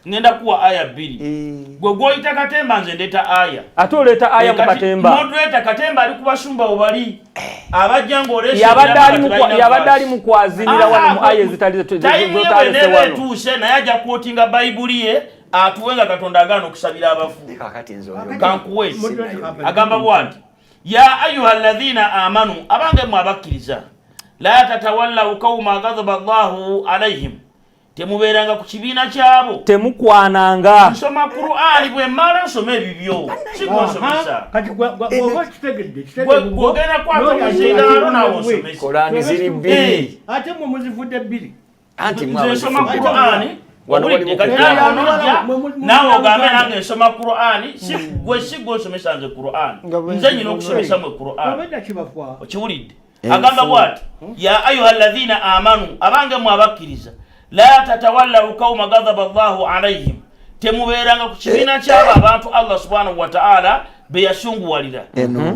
ngenda
kuwa aya 2 gwe gwoyita Katemba nze ndeeta aya
ate oleeta aya mu Katemba
moderator Katemba ali kubasumba obali abajja ng'olesha
yabadde ali mu kwazinira wano mu aya ezitalizotaalese wano
tuuse naye ajja kwotinga bayibuli ye atuwenga Katonda agaana okusabira abafu kankuwe agamba bwati ya ayuha alladhina amanu abange mwe abakkiriza la tatawallaw qawma ghadaba Allahu alayhim temubeeranga ku kibiina kyabo
temukwananga
nsoma Qur'ani bwe mala nsoma ebibyo sikosomesa
kati gwe kitegedde
gwogenda kwata omuzindaalo nawo nsomesa
Qur'ani ziri 2
ate mwe muzivudde 2
anti
nsoma Qur'ani nawe ogambe nange nsoma Qur'ani gwe nsomesa nze Qur'ani nze nyina okusomesa mwe Qur'ani okiwulidde agamba bwati ya ayuha alladhina amanu abange mwe abakkiriza la tatawallaw qawma ghadaba Allahu alayhim temubeeranga ku kibiina kyabo abantu Allah subhanahu wa ta'ala be yasunguwalira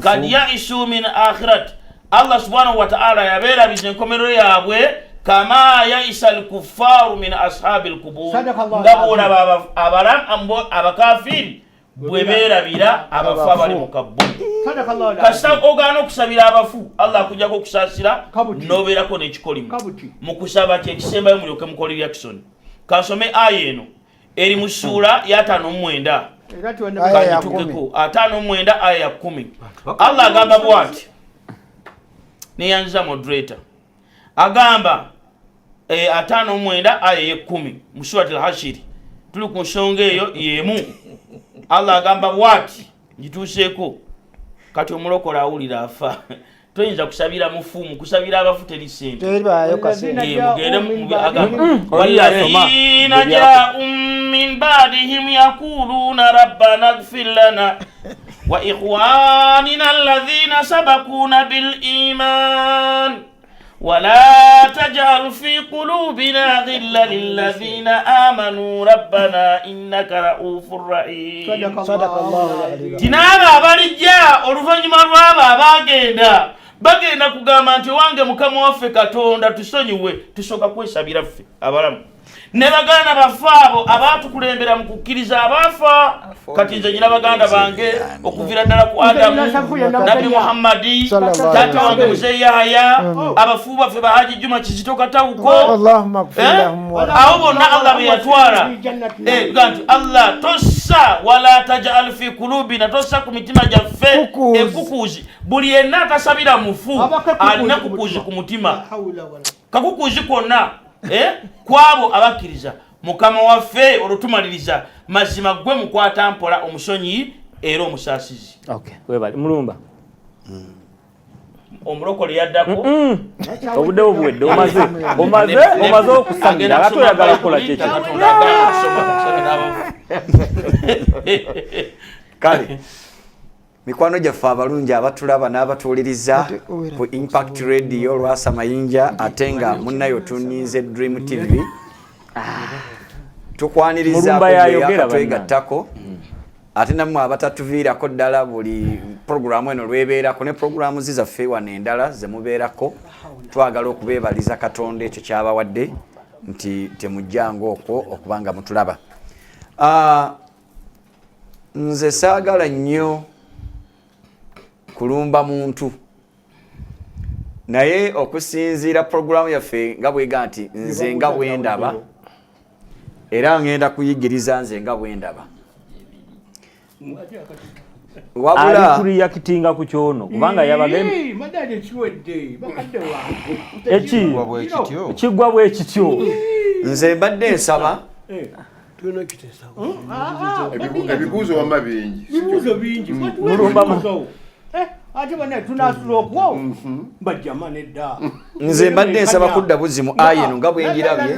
kad yaisu min akhirat Allah subhanahu wa ta'ala yabeera bizenkomero yaabwe kama yaisa al-kuffaru min ashabil qubur ngabona abakafiri bwe beerabira abafu abali mu kabboni. Kasita ogaana okusabira abafu Allah akujjako okusaasira n'obeerako n'ekikolimu mu kusaba kye kisembayo mulyoke mukole reaction. Kansome aya eno eri mu ssuula ya 59 kanyitukeko 59 aya ya 10. Allah agamba bw'ati neyanziza moderator agamba 59 aya ya 10 mu suratul Hashiri tuli ku nsonga eyo yemu. Allah agamba bw'ati gituuseeko kati omulokola awulira afa toyinza kusabira mufumu kusabira abafu teri sente walladhina jaa'u min ba'dihim yaquluna rabbana ighfir lana wa ikhwanina alladhina sabaquna bil iman ولا تجعل في قلوبنا غلا للذين آمنوا ربنا إنك رؤوف رحيم.
صدق الله العظيم.
Tinaba abalijja oluvannyuma lw'abo bagenda kugamba nti wange mukama waffe Katonda tusonyiwe tusooka kwesabira ffe abalamu ne baganda baffe abo abaatukulembera mu kukkiriza abafa. Kati nze nyina baganda bange okuvira ddala ku Adamu Nabbi Muhammadi taata wange Mzee Yahya abafu baffe Bahaji Juma Kizito Katawuko awo bonna Allah be yatwala ganti Allah tossa wala taj'al fi qulubina tossa ku mitima gyaffe ekukuuzi buli yenna atasabira mufu alina kukuuzi ku mutima kakukuuzi kwonna kwabo abakkiriza mukama waffe olutumaliriza mazima gwe mukwata mpola omusonyi era omusaasizi.
Okay, webali mulumba
omulokole yaddako
obudde obuwedde omaze okusamira ate oyagala kukola kyekyo
kale mikwano gyaffe abalungi abatulaba n'abatuwuliriza ku Impact Radio Lwasa Mayinja ate nga munnayo tuninze Dream TV tukwaniriza twegattako ate nammwe abatatuviirako ddala buli programu eno lwebeerako ne programu zizaffe wano endala zemubeerako twagala okubeebaliza Katonda ekyo kyabawadde nti temujjango okwo okubanga mutulaba. Nze saagala nnyo kulumba muntu naye okusinziira programu yaffe nga bwega nti nze nga bwendaba era ngenda kuyigiriza nze nga bwendaba wabula
ali kuri yakitinga ku kyono kubanga yabagembe
madade kiwedde bakadde
wangu kigwa bwe kityo
nze mbadde nsaba
tuno kitesa ebibuzo wama bingi
ate bana tunasulokwo mbajjama nedda
nze mbadde nsaba kudda buzimu aya eno nga bwenjirabye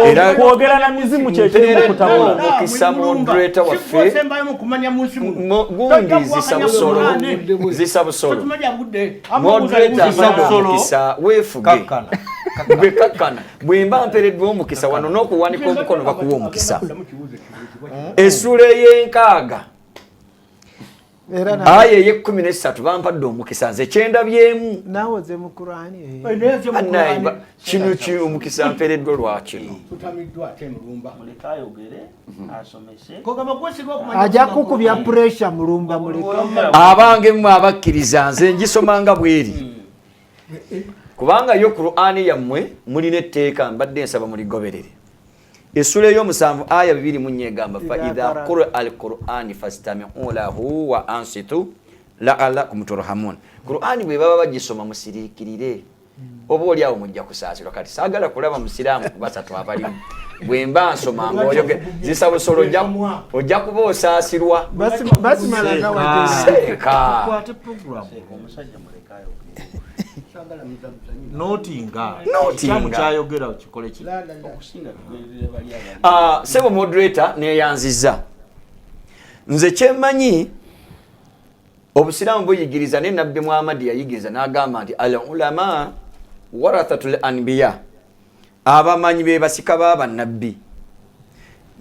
era kwogera na mizimu kyekiri mu kutabula
mukisa moderator waffe gundi zisabusolo moderator mukisa weefuge gwe kakkana bwe mba mpereddwa omukisa wano n'okuwanika omukono bakuwa omukisa essula ey'enkaaga aya ye13 bampadde omukisa nze kyendabyemu
nawoze mu Qur'ani
kino ki omukisa mpereddwa lwakino
ajja kukubya pressure mulumba muleka
abange mmwe abakkiriza nze ngisomanga bweri kubanga yo Qur'ani yammwe mulina etteeka mbadde nsaba muligoberere. Essula ey'omusanvu aya 2 munyegamba fa idha qura al-Qur'ani fastami'u lahu wa ansitu la'allakum turhamun. Qur'ani bwe baba bagisoma musirikirire oba oli awo mujja kusaasirwa. Kati saagala kulaba musiraamu kubasatu abalimu bwe mba nsoma ng'oyoge zisabusolo ojja kuba osaasirwa
basi malaga
waseeka
notinga
kyayogera
kikole ki
sebo moderator neyanziza nze kyemmanyi obusiraamu buyigiriza ne Nabbi Muhammad yayigiriza n'agamba nti al ulama warathatul anbiya abamanyi be basika baba nabbi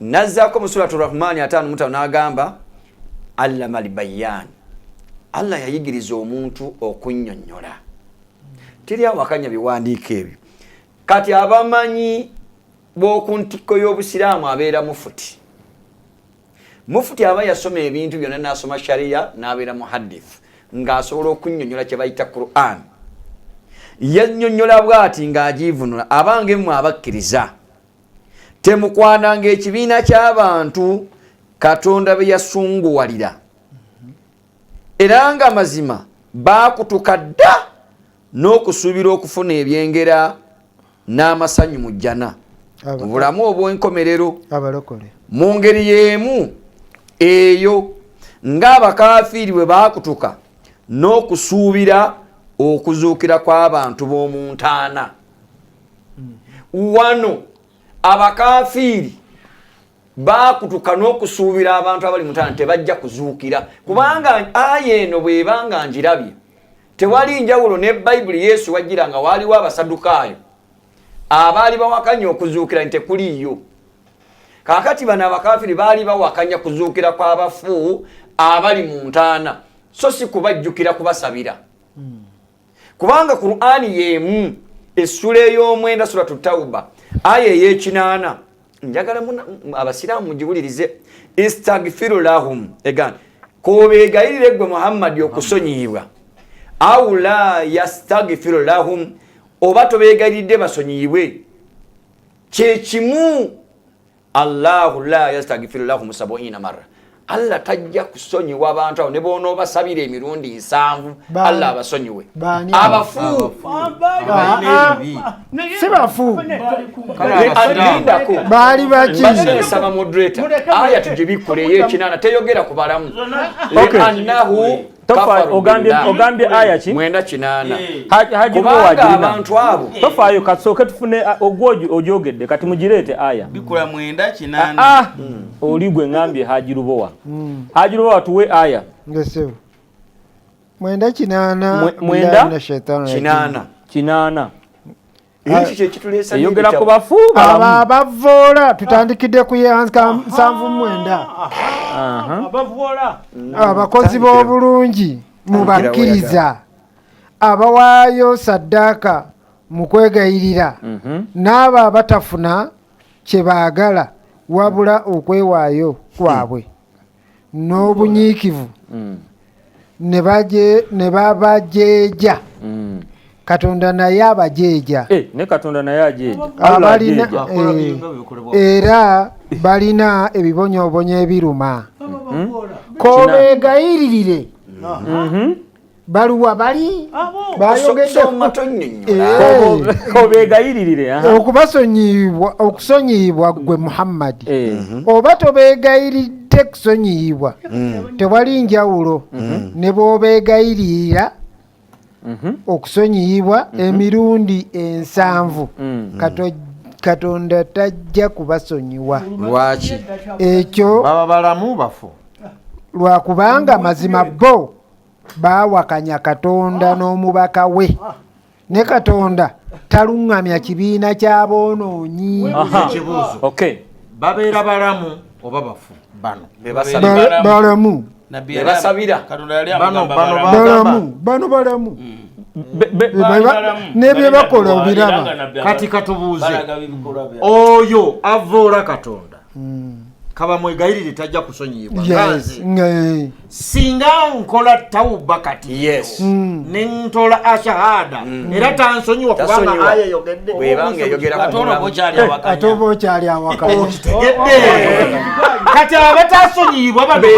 nazzaako mu suratul Rahman 5 n'agamba allama al-bayyan Allah yayigiriza omuntu okunnyonnyola tiri awakanya biwandiika ebyo kati abamanyi b'oku ntikko y'obusiraamu abeera mufuti Mufuti aba yasoma ebintu byonna n'asoma sharia n'abeera muhaddith ng'asobola okunnyonnyola kye bayita Quran. Yannyonnyola bw'ati ng'agivunula abange mmwe abakkiriza temukwananga ekibiina ky'abantu Katonda be yasunguwalira era nga mazima baakutuka dda n'okusuubira okufuna ebyengera n'amasanyu mu jjana mu bulamu obw'enkomerero mu ngeri y'emu eyo ng'abakaafiiri bwe baakutuka n'okusuubira okuzuukira kw'abantu b'omu ntaana. Wano abakaafiiri baakutuka n'okusuubira abantu abali mu ntaana tebajja kuzuukira kubanga aya eno bw'ebanga ngirabye tewali njawulo ne Bayibuli Yesu wajjira nga waaliwo abasadukaayo abaali bawakanya okuzuukira nti tekuliiyo. Kaakati bano abakaafiiri baali bawakanya kuzuukira kw'abafu abali mu ntaana so si kubajjukira kubasabira. Kubanga Qur'ani y'emu essula ey'omwenda suratu Tawba aya ey'ekinaana njagala abasiraamu mugiwulirize istaghfiru lahum egan kobeegayirire gwe Muhammad okusonyiyibwa aw la yastaghfiru lahum oba tobeegayiridde basonyiyibwe kyekimu Allahu la yastaghfiru lahum 70 marra Allah tajja kusonyiwa abantu abo ne bonoobasabira emirundi 7 Allah abasonyiwe abafu
si bafu
baali baki basaba moderator aya tujibikule y'ekinana teyogera ku balamu annahu
ogambye aya ki
mwenda kinana
kubanga
abantu abo
tofaayo kasooke tufune ogwojo ojogedde kati mugireete aya
bikula mwenda kinana
oli gwe ngambye hajirubowa hajirubowa tuwe aya
ngesewo mwenda kinana
kinana
eyogera ku bafu
abavoola tutandikidde ku yanka 79 abakozi b'obulungi mubakkiriza abawaayo saddaaka mu kwegayirira n'abo abatafuna kye baagala wabula okwewaayo kwabwe n'obunyiikivu ne babajeeja Katonda naye abajeeja
ne Katonda naye ajeeja
era balina ebibonyoobonyo ebiruma kobeegayiririre baluwa bali
kobeegayiririre
okusonyiyibwa gwe Muhammad oba tobeegayiridde kusonyiyibwa tewali njawulo ne bw'obeegayiririra okusonyiyibwa emirundi 7 Katonda tajja kubasonyiwa.
Lwaki?
Ekyo
baba balamu bafu
lwakubanga mazima bo baawakanya Katonda n'omubaka we ne Katonda talungamya kibiina ky'aboonoonyi.
Okay.
Babeera balamu oba bafu bano
balamu
basabira
balamu nebye bakola obiraba.
Kati katubuuze oyo avoola Katonda kaba mwegayirire tajja kusonyiyibwa. Singa nkola tawuba kati nentola ashahada era tansonyiwa kubanga aya yogedde
bwebanga yogera
Katobo okyali awaka
kati abatasonyiyibwa bano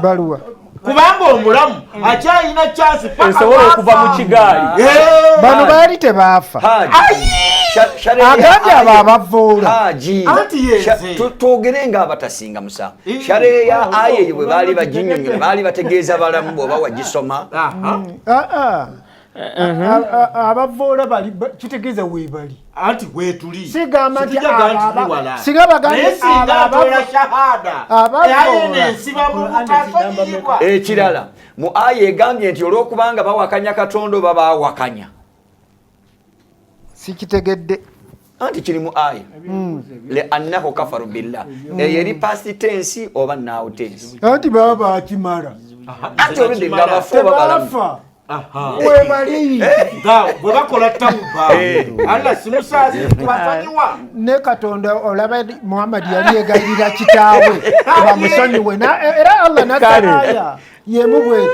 baluwa kubanga omulamu akyalina chansi
esobola okuva mu kigaali.
Bano baali tebaafa agambye abo abavoola
twogere nga abatasinga musango shareya aya eyo bwe baali baginnyonnyola baali bategeeza balamu bw'oba wagisoma
abavoola bali kitegeeza weebali
anti wetuli
sigamba nti
singa bagambye
ekirala mu aya egambye nti olw'okubanga bawakanya Katonda oba baawakanya
sikitegedde
anti kiri mu aya le annahu kafaru billah eyo eri past tense oba now tense
anti baba bakimala
anti oludde nga bafu oba balamu
webali
nga bwe bakola tawuba alla simusaazi tubasonyiwa
ne Katonda olaba Muhammad yali yegayirira kitaawe bamusonyiwe era Allah nasaya yemubwe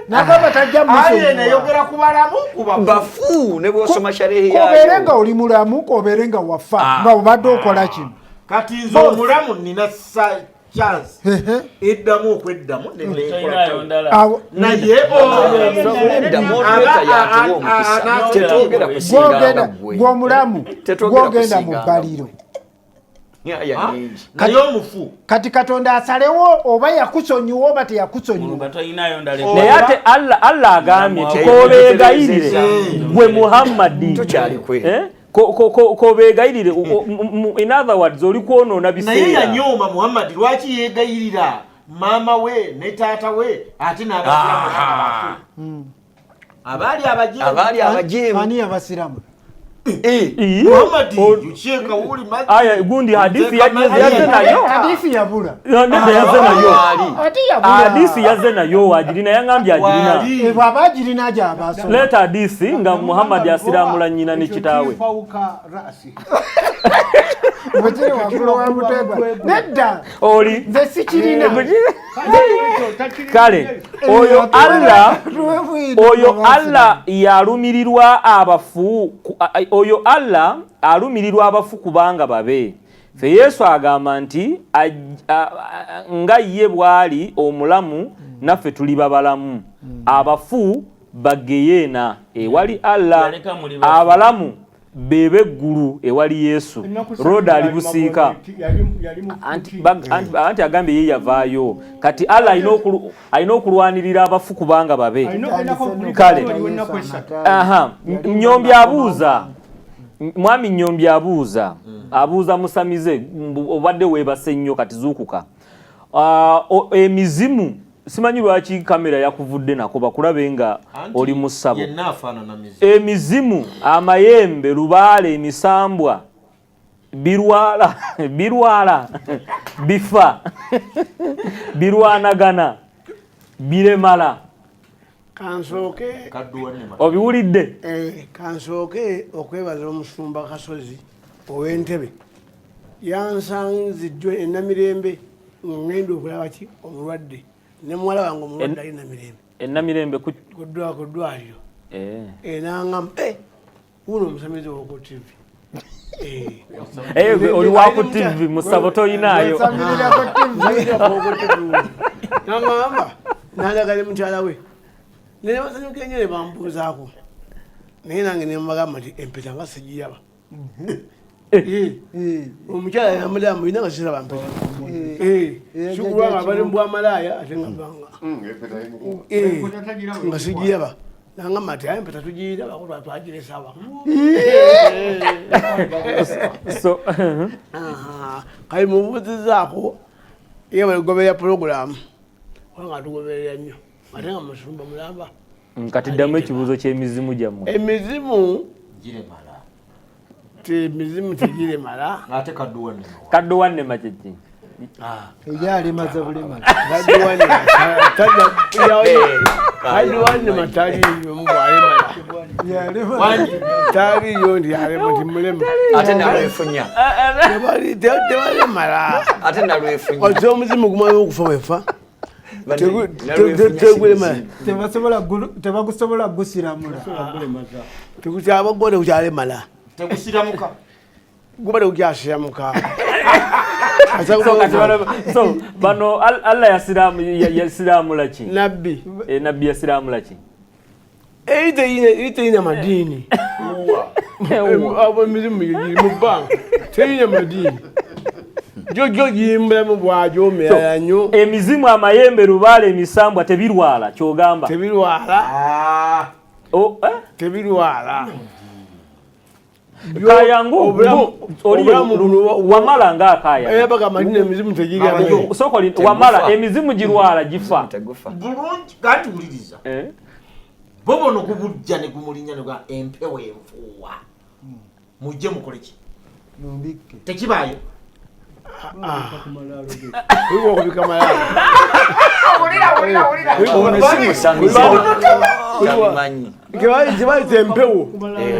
nagamba tajja musonyiwa
nayogera ku balamu
bafu ne bwosoma sharehe yayo
kobeere nga oli mulamu kobeere nga wafa nga obadde okola kino
kati nze omulamu nina chance eddamu okweddamu naye
gw'omulamu gwogenda mu bbaliro
naye omufu
kati Katonda asalewo oba yakusonyiwa oba teyakusonyiwa
naye ate Allah agambye tikobeegayirire gwe Muhammadi kobeegayirire in other words oli kwonoona biseera
naye yanyooma Muhammad lwaki yeegayirira maama we ne taata we ate n'abasiramu abaali abajeemu
ani abasiramu
Muhammad yucheka uli maji
aya gundi hadithi yaze nayo
hadithi yabula
yaze nayo hadithi yaze nayo wajirina yangambye ajirina
baba ajirina aja abaso
leta hadithi nga Muhammad asiramula nyina ne kitaawe
mujere wakulo wa mutego nedda
oli
nze sikirina
kale oyo Allah yalumirirwa abafu oyo Allah alumirirwa abafu kubanga babe fe Yesu agamba nti nga ye bwali omulamu naffe tuli babalamu abafu bageyeena ewali Allah abalamu bebe guru ewali Yesu roda alibusiika anti agambye ye yavaayo kati Allah ayina okulwanirira abafu kubanga babe kale Nnyombi abuuza mwami Nnyombi abuuza musamize obadde weebase nnyo kati zuukuka emizimu simanyi lwaki kamera yakuvudde nako bakulabe nga oli mu ssabo emizimu amayembe lubaale emisambwa birwala bifa birwanagana biremala
kansooke
obiwulidde
kansooke okwebaza omusumba Kasozi ow'Entebe yansanziddwe ennamirembe ngenda okulaba ki omulwadde ne muwala wange omulwadde ali namirembe
ennamirembe
ku ddwaliro enangamba uno omusamizi woko TV
oli waku TV musabo toyinaayo
nangamba nandagale mukyala we nene basanyuka enyo ne bambuuzaako naye nange nembagamba nti empeta nga sigiyaba omukyala yamudamba olina nga kisiraba mpeta sikulwanga bali mubwamalaaya ate nga banga nga sigiyaba nangamba ati aye empeta tugiyiraba twagiresawa kali mubuuzizaako ye baligoberera puroguramu nga tugoberera nnyo ate nga musumba mulamba
kati ddamu ekibuuzo ky'emizimu gyammwe
emizimu emizimu tegiremala
ate
kadduwannema kyeki
eyalimaze bulema
kadduwannema taliyo mubwalemala taliyo ndi alema timulema
ate nalwefunya
tebalemala
ate nalwefunya
oze omuzimu gumaze okufa bwefa tegulemala
tebagusobola gusiramula
tekukyabagode kukyalemala
tegusiramuka
gubade kukyasiramuka
so bano Allah yasiramula ki
nabbi
nabbi yasiramula ki
eyiteyina madini emizimu giri mu bbanga teyina madini jojo gimbulamu bwajo omerala nnyo
emizimu amayembe lubaale emisambwa tebirwala kyogamba
tebirwala
kayangu wamala ngaakaya
eyabagamba nti emizimu tegiryamu
sokoli wamala emizimu girwala gifa
bulungi kati wuliriza bo bono gubujja ne gumulinya nga empewo enfuuwa mujje mukole ki tekibaayo
Kuliko kubika malalo.
Ono si musamize. Tabimanyi.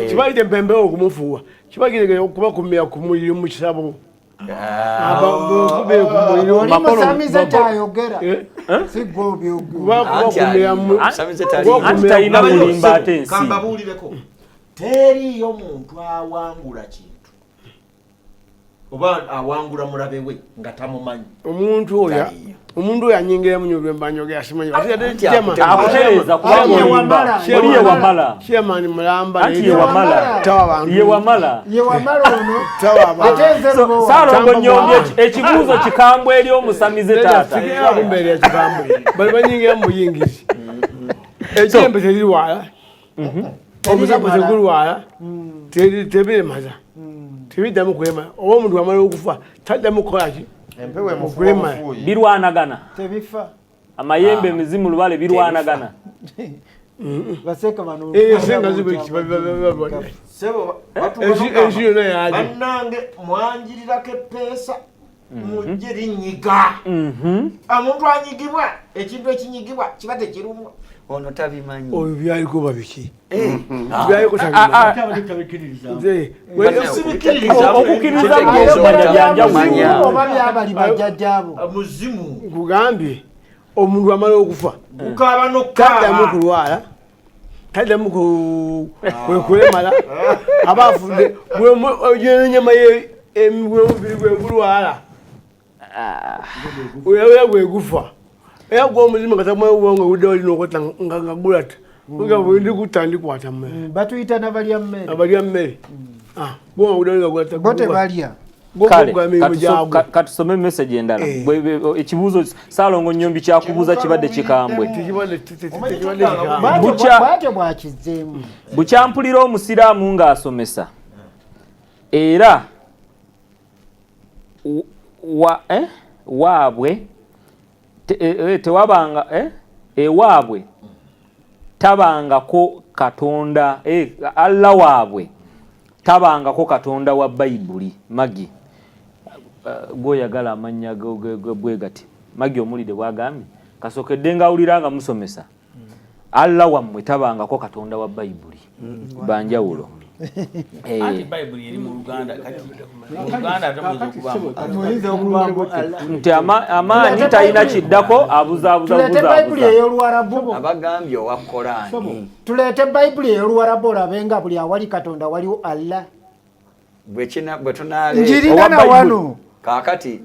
Kibaite empewo kumufuwa. Kibagire okuba kumya kumuliri mu kisabo.
Musamize tayogera. Sigo byogera.
Anti talina mulimba ate ensi.
Kambabuulireko. Teriyo muntu awangula kintu. Oba awangula mulabe we nga tamumanyi.
Omuntu oyo anyingira mu nyumba mbanyogera simanyi.
Akutereza oliye wamala.
Chairman mulamba
Anti ye wamala. Ye wamala.
Ye wamala ono.
Salongo nyombye ekibuuzo kikambwe eri omusamize taata.
Sigera kumbere ekikambwe. Bali banyingira mu yingizi. Ekembe terwala. Omusambo tegulwala. Tebire maza. Tebiddamu kwema. Oba omuntu amala okufa taddamu kukola ki?
Empewe mufuufu.
Birwanagana.
Tebifa.
Amayembe mizimu lubale birwanagana.
Baseka bano.
Senga zibe kibaba.
Sebo
enjiro na yaje.
Bannange mwanjirirako eppeesa mujje linyiga. Omuntu anyigibwa ekintu ekinyigibwa kiba tekirumwa.
Ono tabimanyi.
Oyo byaliko babiki. Byaliko tabimanyi.
Okukiriza kumanya byanjawulo.
Oba byabali bajjajjaabo.
Muzimu.
Kugambye omuntu amala okufa.
Kukaaba n'okukaaba.
Taddamu kulwala. Taddamu kulemala. Abafudde enyama y'emubiri gwe gulwala. Oyo gwegufa. Eya gwo muzima katamwe ubongo udoli nokota ngagulata. Nga bwindi kutandikwata mmere.
Batuyita nabalya mmere.
Abalya mmere. Gwo udoli ngagulata.
Bote balya.
Katusome message endala. Ekibuuzo Salongo Nyombi kyakubuuza kibadde kikambwe.
Bwatyo bwakizeemu.
Bukyampulira omusiraamu ng'asomesa. Era waabwe tewabanga ewaabwe tabangako Katonda Allah waabwe tabangako Katonda wa Bayibuli Magi goyagala amanya bwegati Magi omulide bwagambye kasokedde nga awuliranga musomesa Allah wammwe tabangako Katonda wa Bayibuli banjawulo
Anti Bible eri mu Luganda kati mu Luganda tamuzo
nti amaanyi talina kiddako abuzabuza
abagambye owa Korani
tuleete Bible ey'Oluwarabu olabenga buli awali Katonda waliwo Allah
bwe tunaale
njirina na wano
kakati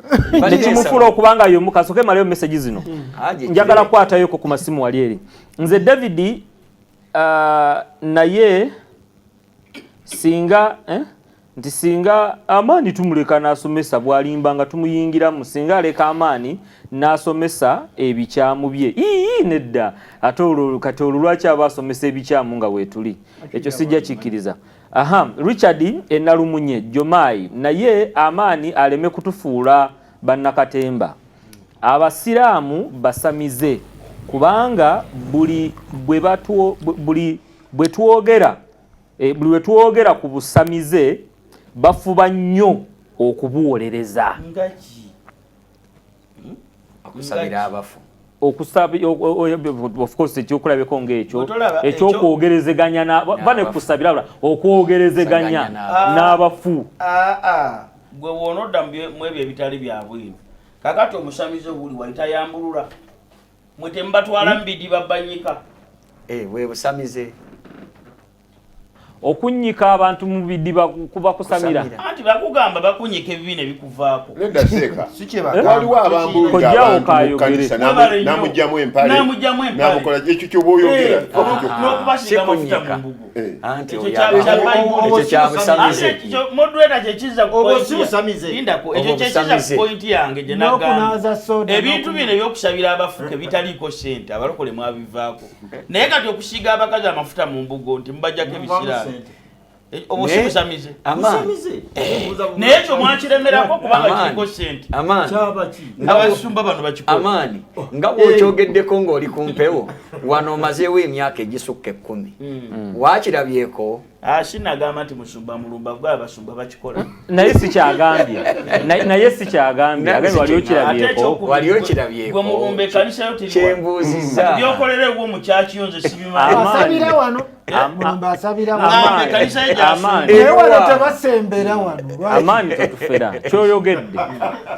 nekimufula okubanga yomu kasoke malayo message zino njagala kwatayo ku masimu wali eri nze David naye singa nti singa amaani tumuleka n'asomesa bwalimba nga tumuyingira singa aleka amaani n'asomesa ebikyamu bye nedda ate kati olwaki abasomesa ebikyamu nga weetuli ekyo sijja kikkiriza Richard Enalumunye Jomai naye amaani aleme kutufuula bannakatemba abasiraamu basamize kubanga buli bwe twogera ku busamize bafuba nnyo okubuwolereza
okusabira abafu
of course ekyokulabeko ng'ekyo ekyokwogerezeganya bane kusabira okwogerezeganya n'abafu
gwe woonodda mu ebyo ebitali byabwino kakati omusamize buli wali tayambulula mwe temubatwala mu bidiba banyika
we busamize
okunnyika abantu mu bidiba kuba kusamira
anti bakugamba bakunyika ebibi ne bikuvaako
nedda seeka waliwo abambulira abantu mu kanisa namugyamu empale namukola ekyo kyoba oyogera
n'okubasiga amafuta mu mbugo
anti
ekyo
kyabusamize
moduleta kyekiza
obusamize
ekyo kyekiza pointi yange gye nagamba ebintu bino ebyokusabira abafuke bitaliiko sente abalokole mwabivaako naye kati okusiiga abakazi amafuta mu mbugo nti mubajjako ebisiraani obusi busamize naye ekyo mwakiremerako kubanga kiriko sente abasumba bano bakikola
amaani nga bw'okyogeddeko ng'oli ku mpewo wano omazeewo emyaka egisukka 10 waakirabyeko
Sinagamba nti musumba mulumba gwa basumba bakikola.
Naye sikyagambye. Naye sikyagambye. Agambye
wali okirabyeko.
Gwe mulumbe kanisa yote.
Kyembuuziza.
Byokolere gwo mu kyaki yonze sibimanyi.
Asabira wano. Mulumba asabira
wano. Kanisa
Amani. Naye wano tebasembera wano.
Amani totufera.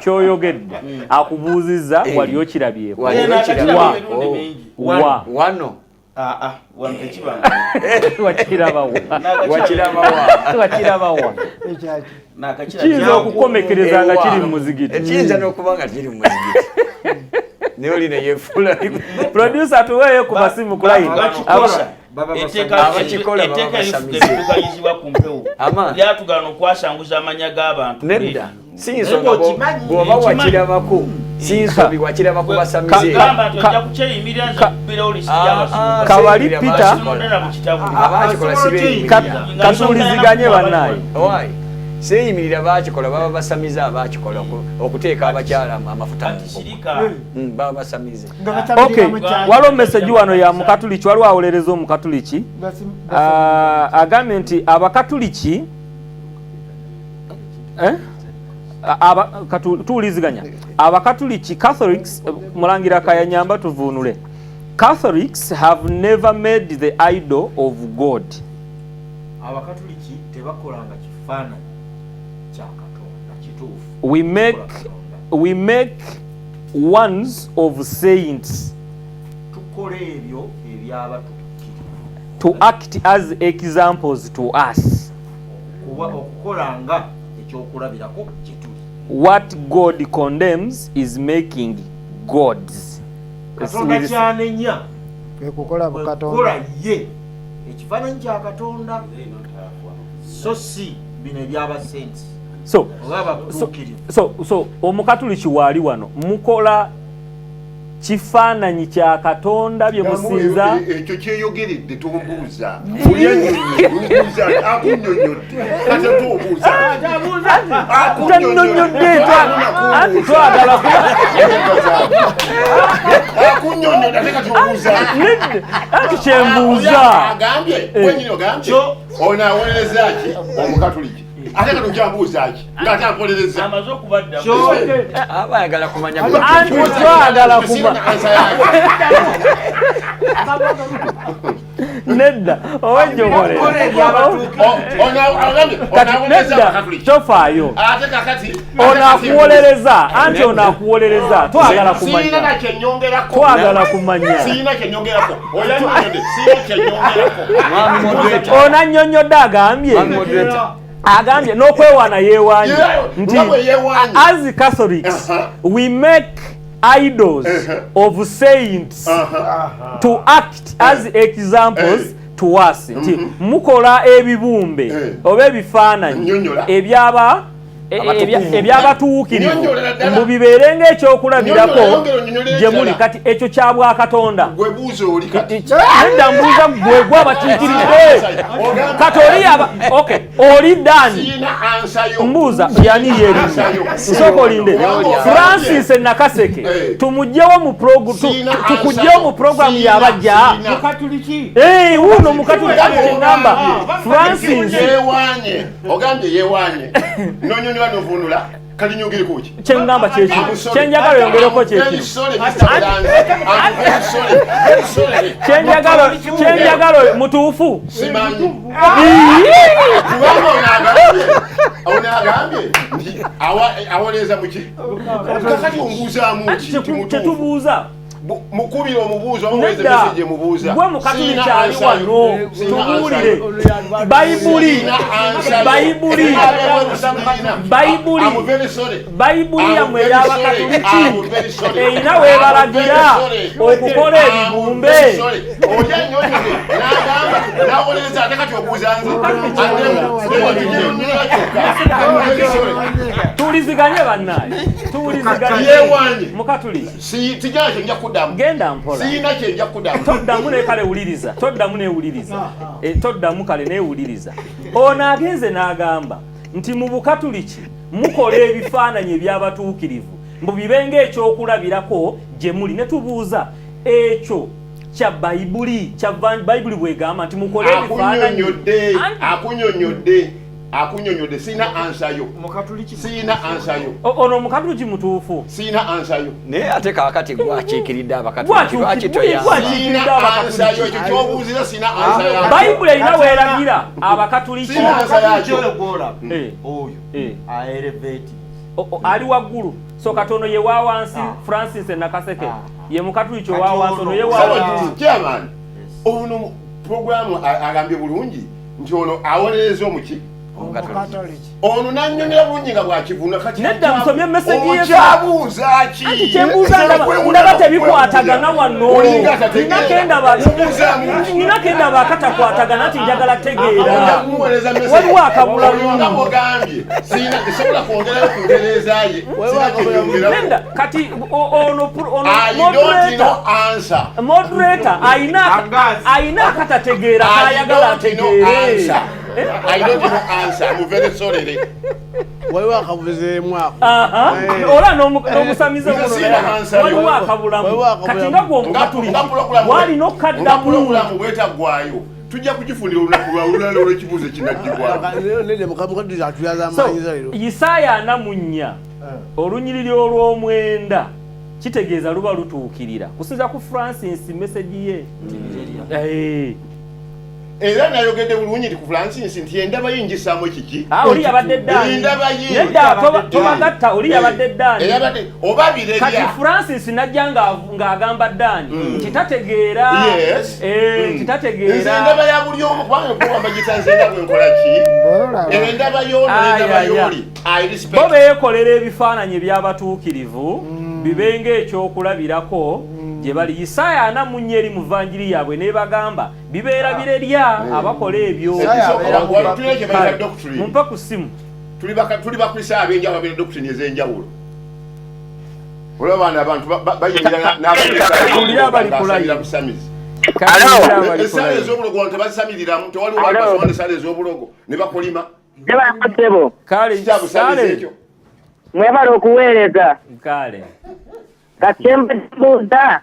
Kyoyogedde. Akubuuzizza wali okirabyeko.
Wano.
Wakirabawa. Kiyinza okukomekereza nga kiri mu muzigiti.
Kiyinza n'okuba nga kiri mu muzigiti. Neoli ne yeefula.
Producer tuweeyo ku masimu ku line.
Eteekayizibwa ku mpewo. Lyatugana okwasanguza amanya g'abantu.
Nedda. Si nsonga bw'oba wakirabako. Sinsobi wakirabako basamize.
Kawali Peter
abakikola sibe
katuliziganye bannaye.
Seeyimirira bakikola baba basamize abakikola okuteeka abakyala amafuta baba basamize.
Okay, waliwo message wano ya mukatuliki waliwo awolereza omukatuliki agambye nti abakatuliki tuwuliziganya abakatuliki Catholics mulangira kayanyamba tuvuunule. Catholics have never made the idol of God.
Abakatuliki tebakolanga kifaananyi kya Katonda kituufu.
We make ones of saints
tukola ebyo ebyabatuukirivu
to act as examples to us.
Okukolanga ekyokulabirako kituli.
What God condemns is making gods.
Katonda kyanenya
kukola bukatonda
ye ekifaananyi kya Katonda so si bino ebyaba saints.
So omukatuliki waali wano mukola kifaananyi kya Katonda bye musinza.
Ekyo kyeyogeredde tombuuza. Mbuuza akunyonyodde. Kati tubuuza.
Akunyonyodde anti twagala
akunyonyodde ate kati obuuza.
Anti kyembuuza.
Agambye wenyini ogambye onaawolereza ki omukatuliki. Ate kati okyambuuza ki ng'ate akolereza.
Amaze okubadda.
Aba ayagala kumanya
anti twagala kumanya. Nedda owenjogole nedda tofaayo onaakuwolereza anti onaakuwolereza twagala kumanya onannyonnyodde agambye n'okwewaana yeewaanye nti as Catholics we make idols of saints to act as examples to us. Mukola ebibumbe oba ebifaananyi ebyabatuukirivu mbu bibeere ng'ekyokulabirako gye muli. Kati ekyo kya Bwakatonda nedda mbuuza gwe gw'abatiikiridde kati oli Dani mbuuza yani yeerinnya nsooka olinde Francis Nakaseke tumugyewo mu programu y'abajja wuuno mukatuliki ngamba Francis kyengamba kyenjagala oyongereko kyenjagala mutuufu tetubuuza
mukubira omubuuzo omuweze message mubuuza
gwe mukatuliki ali wano tubuulire bayibuli yammwe ey'abakatuliki erina weebalagira okukola ebibumbe. Tuwuliziganye bannaye mukatuliki genda mpola toddamu nekale wuliriza toddamu kale neewuliriza. Ono agenze n'agamba nti mu Bukatuliki mukola ebifaananyi ebyabatuukirivu mbu bibe ng'ekyokulabirako gye muli. Ne tubuuza ekyo kya bayibuli kya bayibuli bwegamba nti mukole ebifaananyi
akunyonyodde sina ansayo
ono mukatuliki mutuufu
sina ansayo
naye ate kakati gwakiikiridde
ansayo ekyo kyobuuzira sina ansayo
bayibuli erina weeragira abakatuliki
oyo aelevate
ali waggulu so katono ye wa wansi Francis Nakaseke ye mukatuliki wa wansi ono ye wa wansi
chairman ono programu agambye bulungi nti ono awolereza omuki ono nanyonyera bulungi nga bwakivuna kati
nedda musomye message ye
okyabuuza ki
ati kyembuuza ndaba tebikwatagana wano ninakenda bakatakwatagana nti njagala tegeera waliwo akabulamuogambye
sobola kwongerayo kuntereezaaye
nedda kati ono moderator ayina akatategeera kayagala ategeere
I don't know answer. I'm very sorry.
Waliwo akabuzeemu ako.
Ola n'omusamize waliwo akabulamu. Kati nga gw'omukatuliki walina okaddamu.
Pulogulaamu bwetaggwayo. Tujja kugifundira olunaku lwalulala olw'ekibuuzo ekinaggibwamu.
Isaaya 4 olunyiriri olw'omwenda kitegeeza luba lutuukirira. Kusinza ku Francis message ye.
Era nayogedde bulungi nti ku Francis nti endaba yingisaamu ekiki
oli yabadde ddaani nedda tobagatta oli yabadde ddaani
oba birebya
kati Francis najja ng'agamba ddaani kitategeera
endaba ya buli omu kubanga kubamba gitanze endaba enkola ki endaba y'ono endaba y'oli
bo beekolera ebifaananyi ebyabatuukirivu bibenga ekyokulabirako gye bali Isaaya 4 eri mu vanjiri yaabwe n'ebagamba bibeera birerya abakola ebyo mumpe ku ssimu
tuli bakristaayo ab'enjawulo abeera doctrine ez'enjawulo olaba abantu bayingira busamizi esaala ez'obulogo tebazisamiriramu tewaliwo basonda esaala ez'obulogo ne bakolima kyabusaamizi ekyo
mwebala okuweereza
kale
kati embuuza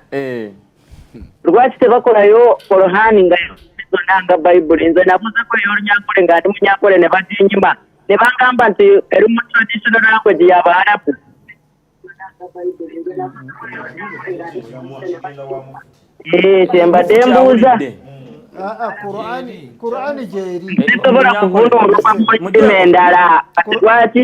lwaki tebakolayo Korohani nga zonanga Bayibuli nze nabuuzako ey'Olunyankole ng'ati Munyankole ne baginyima ne bagamba nti eri mu traditional language y'Abaarabu kyembadde mbuuza
Qur'ani gyeri
tesobola kuvuna olukwamu endala lwaki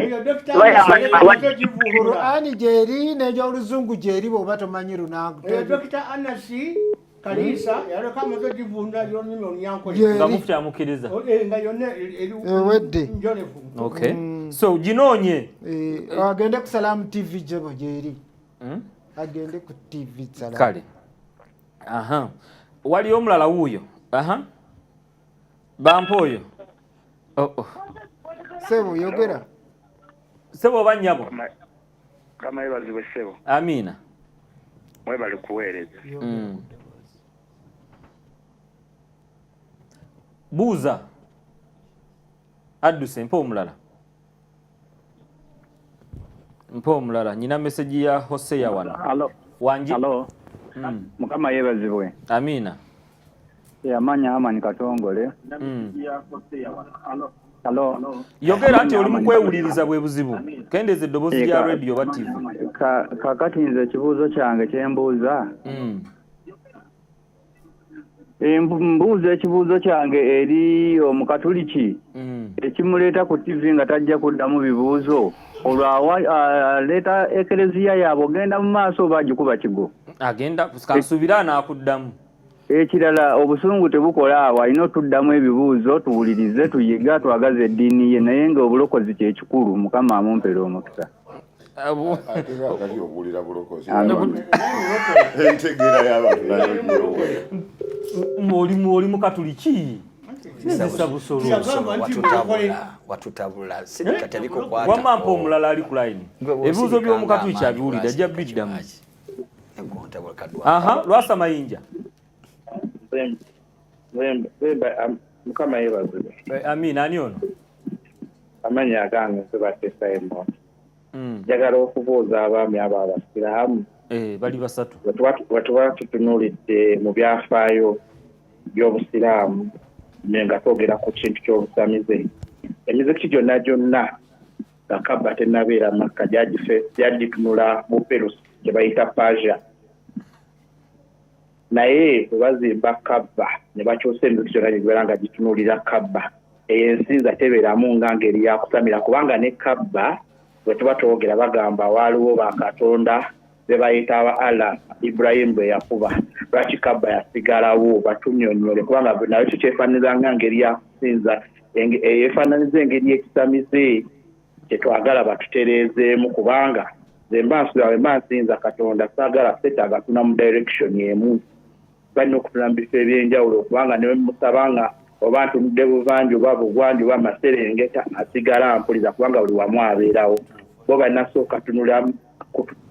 Qur'ani gyeri n'egy'Oluzungu gyeri bw'oba tomanyi Lunango
Dr. Anasi Kalisa yaleka amaze givunda yonnimi Olunyankole
nga mufyamukiriza
nga yonna
ewedde
okay so ginoonye
agende ku Salamu TV jebo gyeri agende ku TV Salamu
kale wali omulala wuuyo bampa oyo
sebo yogera
sebo oba nnyabo
kama ebazibwe sebo
amiina
mwebali kuweereza
buuza adduse mpa omulala nyina meseji ya Hosea wano wangi
mukama yebazibwe
amiina
yamanya Amani Katongole
yogera nti oli mu kwewuliriza bwe buzibu kendeeza eddoboozi lya radio ba TV
kakati nze ekibuuzo kyange kyembuuza mbuuza ekibuuzo kyange eri omukatuliki ekimuleeta ku TV nga tajja kuddamu bibuuzo olwo aleeta ekereziya yaabwe ogenda mu maaso oba agikuba kigo
agenda kansuubira anaakuddamu
ekirala obusungu tebukola awo alina otuddamu ebibuuzo tuwulirize tuyiga twagaza eddiini ye naye nga obulokozi kyekikulu mukama amumpera omukisa
entegeera y'abantu nayo
oli mukatuliki nezisa busolo
watutabula sidika tebikukwata
wamampa omulala ali ku line ebibuuzo by'omukatuliki abiwulira ajja biddamu lwasa mayinja
mukama yebazibwe
amiina ani ono
amanya agange sebatesaemo njagala okubuuza abaami abo abasiraamu
bali basatu
watuba tutunuulidde mu byafaayo by'obusiraamu nga twogera ku kintu ky'obusamize emizikiti gyonna nga kabba tennabeera makka gyagitunula mu perusi gye bayita Persia naye bwe bazimba kabba ne bakyusa emizikiti gyonna gibeera nga gitunulira kabba ensinza tebeeramu nga ngeri yakusamira kubanga ne kabba bwe tuba twogera bagamba waaliwo bakatonda be bayita aba Allah Ibrahim bwe yakuba lwaki kabba yasigalawo batunyonyole kubanga nayo kikyefaananiza nga ngeri yakusinza eyefaananiza engeri ekisamize kyetwagala batutereezeemu kubanga zemba nsinza katonda saagala setaaga tuna mu direction emu balina okutuna mu bifo ebyenjawulo kubanga ne musaba nga oba ntunudde buvanjuba bugwanjuba Maserengeta asigala mpuliza kubanga buli wamu abeerawo bo banasooka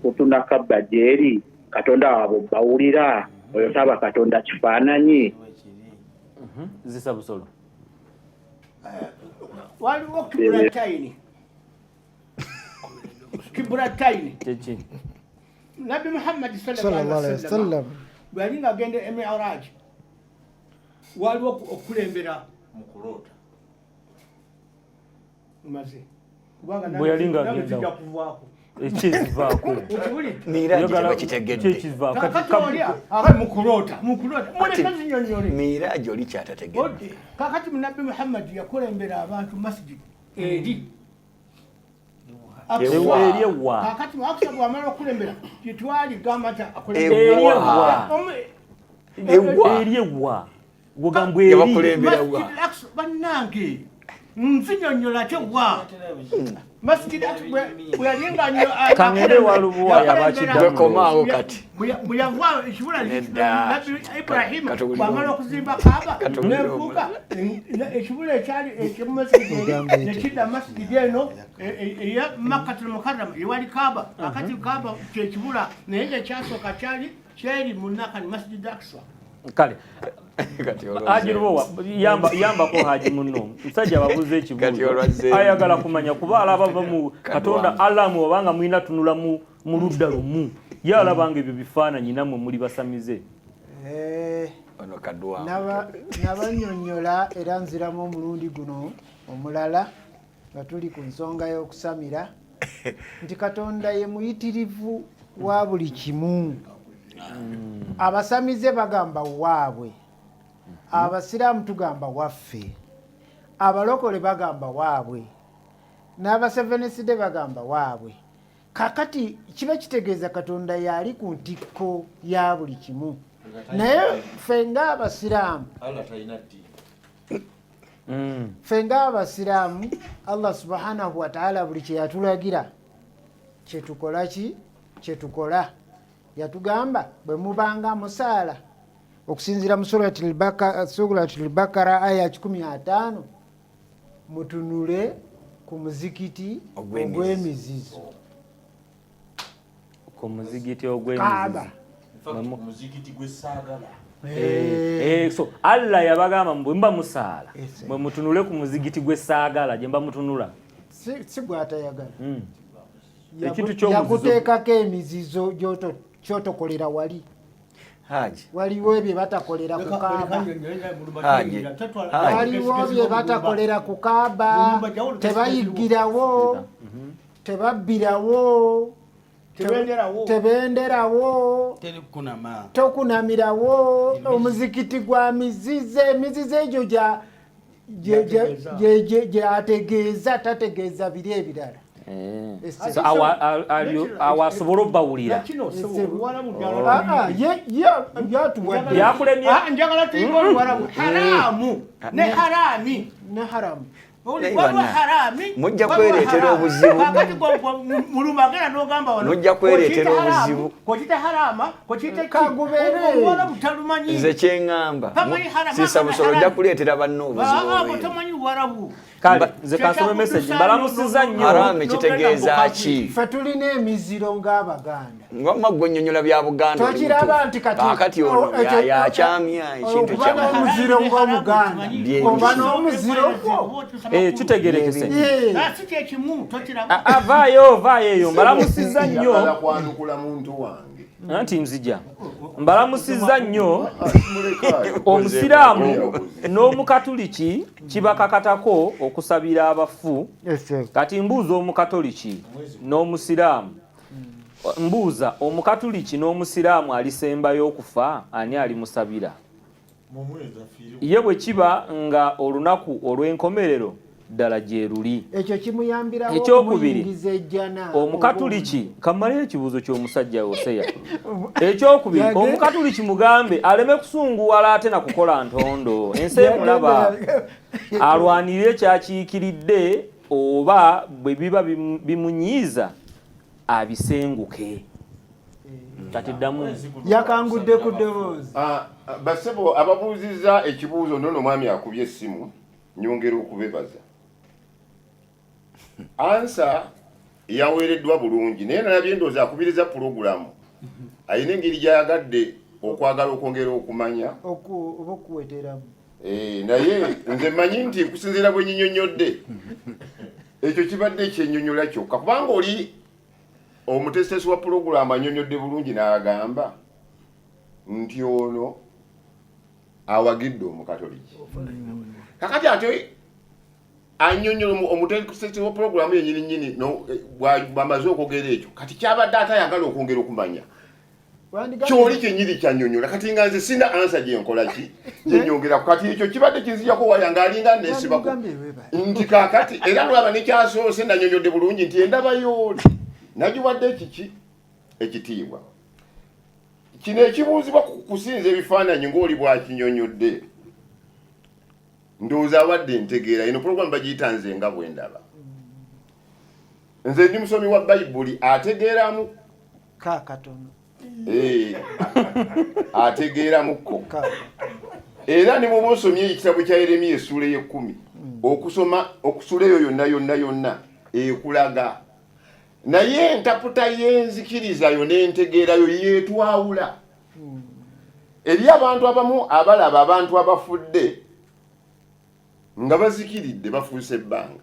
kutuna kabba gyeri katonda waabwe bawulira oyo taba katonda kifaananyi
zisa busolo
waliwo Kiburataini Nabi Muhammad sallallahu alaihi wasallam bwali ngagende Mi'raj waliwo okulembera mu kulota maze kubanga
bwe yali ngagenda ekizivaako
Miraji tebakitegedde
mukulota Miraji
oli kyatategedde
kakati Nabi Muhammad yakulembera abantu masjid eri kakati mwakusa bwamala okulembera kitwali gamata
eryewa bugambwa eri
bannange nzinyonyola kyewa masjid
kangere walubuwa
yabakiddwekomaawo kati
bweyava ekibula Ibrahim bwamala okuzimba Kaaba nevuga ekibula ekyali ekyomumasjidi nekidda masjidi eno eya Makkatul Mukarrama ewali Kaaba akati Kaaba kyekibula naye ekyasooka kyali munakani Masjid Aqsa
kale ajiruwa yambako haji muno musajja babuze ekibuzo ayagala kumanya kuba alaba mu katonda alamu obanga mwina tunula mu ludda lumu yalabanga ebyo bifaananyi namwe muli basamize
ono kadwa
nabanyonyola era nziramu omulundi guno omulala nga tuli ku nsonga y'okusamira nti katonda ye muyitirivu wa buli kimu abasamize bagamba waabwe abasiraamu tugamba waffe abalokole bagamba waabwe n'abaseveneside bagamba waabwe kakati kiba kitegeeza katonda yali ku ntikko ya buli kimu naye ffe ng'abasiraamu Allah subhanahu wa ta'ala buli kye yatulagira kyetukola yatugamba bwe mubanga musaala okusinziira mu suratul Bakara aya 15 mutunule ku muzikiti ogw'emizizo
ku muzikiti ogw'emizizo
muzikiti gw'essaagala
so Allah yabagamba mba musaala mwe mutunule ku muzikiti gw'essaagala gye mba mutunula
si gwatayagala
ekintu ky'omuzizo
yakuteekako emizizo kyotokolera wali
Haji
waliwo bye batakolera ku Kaaba waliwo bye batakolera ku Kaaba tebayigirawo tebabbirawo tebenderawo tokunamirawo omuzikiti gwa mizize emizize egyo gyategeeza tategeeza biri ebirala
awasobola obbawulira
yakulemye njagala tuyinga oluwarabu haramu ne harami waliwo harami
mujja kwereetera obuzibu
mulumagera n'ogamba wano
mujja kwereetera obuzibu
kokita harama kokita
kagubeere
oluwarabu talumanyi
nze kyeŋŋamba sisa busolo ojja kuleetera banno obuzibu
tamanyi luwarabu
kale nze kansome message mbalamusiza nnyo
harame kitegeeza ki
ffe tulina emiziro ng'Abaganda
ng'omma gwennyonnyola bya Buganda
tokiraba nti
kati ono yakyamya ekintu
oba n'omuziro ng'Omuganda oba n'omuziro gwo
kitegerekese
si kyekimu tokiraba
vaayo eyo mbalamusiza nnyo
kwanukula muntu wange
anti nzija mbalamusizza nnyo omusiraamu n'omukatuliki kibakakatako okusabira abafu. Kati mbuuza omukatoliki n'omusiraamu, mbuuza omukatuliki n'omusiraamu alisembayo okufa ani alimusabira? Ye bwe kiba nga olunaku olw'enkomerero ddala gye luli.
Ekyo kimuyambirawo
okuyingiza ejjana. Omukatuliki kamale ekibuuzo ky'omusajja Hoseya. Ekyokubiri omukatuliki mugambe aleme kusunguwala ate na kukola ntondo. Ensi emulaba alwanirire kyakiikiridde oba bwe biba bimunyiiza abisenguke. Kati ddamu
yakangudde ku ddoboozi.
Basebo ababuuzizza ekibuuzo nno omwami akubye essimu nyongera okubebaza. Ansa yaweereddwa bulungi naye nalabye endowooza akubiriza pulogulaamu ayina engeri gy'ayagadde okwagala okwongera okumanya
oba okuweteramu.
Naye nze mmanyi nti nkusinziira bwe nyinyonnyodde ekyo kibadde ekyennyonnyola kyokka kubanga oli omutesitesi wa pulogulaamu annyonnyodde bulungi n'agamba nti ono awagidde omukatoliki. Kakati ate annyonnyola omutesitesi wa pulogulaamu yennyini bw'amaze okwogera ekyo kati kyabadde atayagala okwongera okumanya kyoli kyennyini kyannyonnyola. Kati nga nze sina ansa gye nkola ki gye nnyongera kati ekyo kibadde kinzijako waya ng'alinga neesibako nti kaakati era ngulaba nekyasoose nannyonnyodde bulungi nti endaba y'oli nagiwadde ekiki ekitiibwa. Kino ekibuuzibwa kusinza ebifaananyi ng'oli bwakinnyonnyodde ndowooza awadde entegeera. Eno pulogulaamu bagiyita nze nga bwe ndaba. Nze ndi musomi wa Bayibuli ategeeramu
kaakatono.
Ategeeramukko. Era ne bw'oba osomye ekitabo kya Yeremiya essuula y'e10 okusula eyo yonna ekulaga. Naye entaputa y'enzikirizayo n'entegeerayo yeetwawula. Eri abantu abamu abalaba abantu abafudde nga bazikiridde bafuuse ebbanga.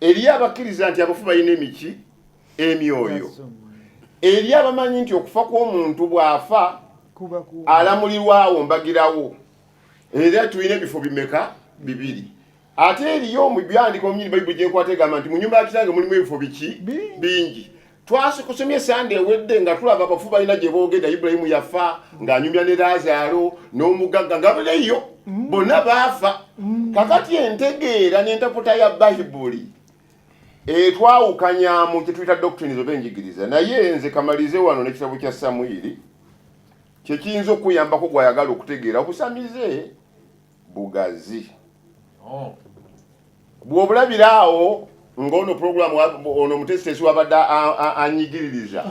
Eri abakkiriza nti abafu balina emiki emyoyo. Eri abamanyi nti okufa kw'omuntu bw'afa alamulirwawo mbagirawo. Era tulina ebifo bimeka? 2. Ate eriyo omubyandiko omunyini Bayibuli gye nkwata egamba nti mu nnyumba ya kitange mulimu ebifo biki bingi. Twakusomye Sande ewedde nga tulaba abafu balina gye boogedda. Ibulayimu yafa ng'anyumya ne Laazaalo n'omugagga nga baleyo bonna baafa. Kakati entegeera n'entaputa ya Bayibuli etwawukanyaamu kye tuyita doctrines oba enjigiriza. Naye nze kamalize wano n'ekitabo kya Samwiri kye kiyinza okuyambako gw'ayagala okutegeera obusamize bugazi. Bw'obulabira awo ng'ono pulogulaamu ono omutesitesi wabadde anyigiririza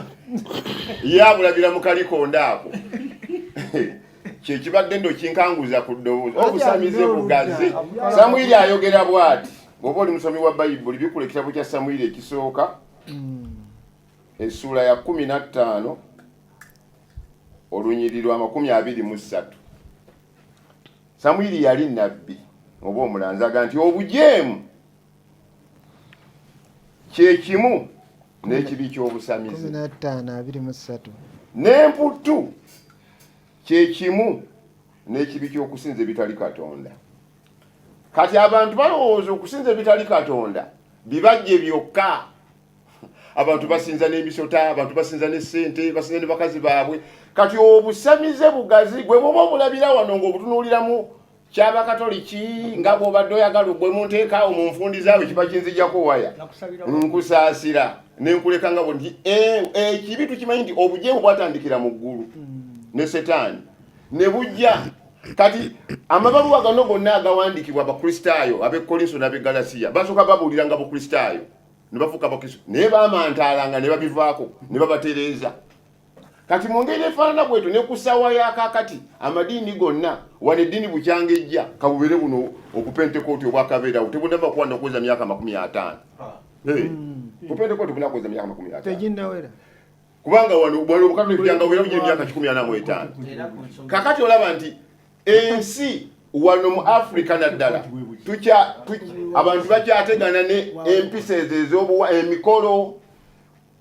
ye abulabira mu kalikonda ako kye kibadde ndo kinkanguza ku ddoboozi obusamize bugazi. Samwiri ayogera bw'ati bw'oba oli musomi wa Bayibuli bikula ekitabo kya Samwiri ekisooka essuula ya 15 olunyiriri lwa 23. Samwiri yali nnabbi oba omulanzi aga nti obujeemu kye kimu n'ekibi ky'obusamizi.
15:23.
N'emputtu kye kimu n'ekibi ky'okusinza ebitali Katonda. Kati abantu balowooza okusinza ebitali Katonda bibajje byokka. Abantu basinza n'emisota, abantu basinza n'essente, basinza ne bakazi baabwe. Kati obusamize bugazi gwe bw'oba obulabira wano ng'obutunuuliramu ky'Abakatoliki nga bw'obadde oyagala gwe munteekaawo mu nfundi zaabwe kiba kinzijjako waya nkusaasira nenkuleka nga bwe nti ekibi tukimanyi nti obujeemu bwatandikira mu ggulu ne Setaani ne bujja. Kati amabaluwa gano gonna agawandiikibwa Abakristaayo ab'Ekkolinso n'ab'Egalasiya basooka babuuliranga Bukristaayo ne bafuuka Bakristo naye baamantaalanga ne babivaako ne babatereeza. Kati mu ngeri efaanana bwetyo ne ku ssaawa ya kaakati amadiini gonna wane eddiini bukyangejja kabubeere buno okupentekooti obwakabeerawo tebunava kuwanda okuweza myaka 50. Kupentekooti bunaku kuweza myaka 50
teginnawera
kubanga wano Obukatoliki byangaweera bugira emyaka 45. Kakati olaba nti ensi wano mu Africa naddala abantu bakyategana ne empisa ez'obuwa emikolo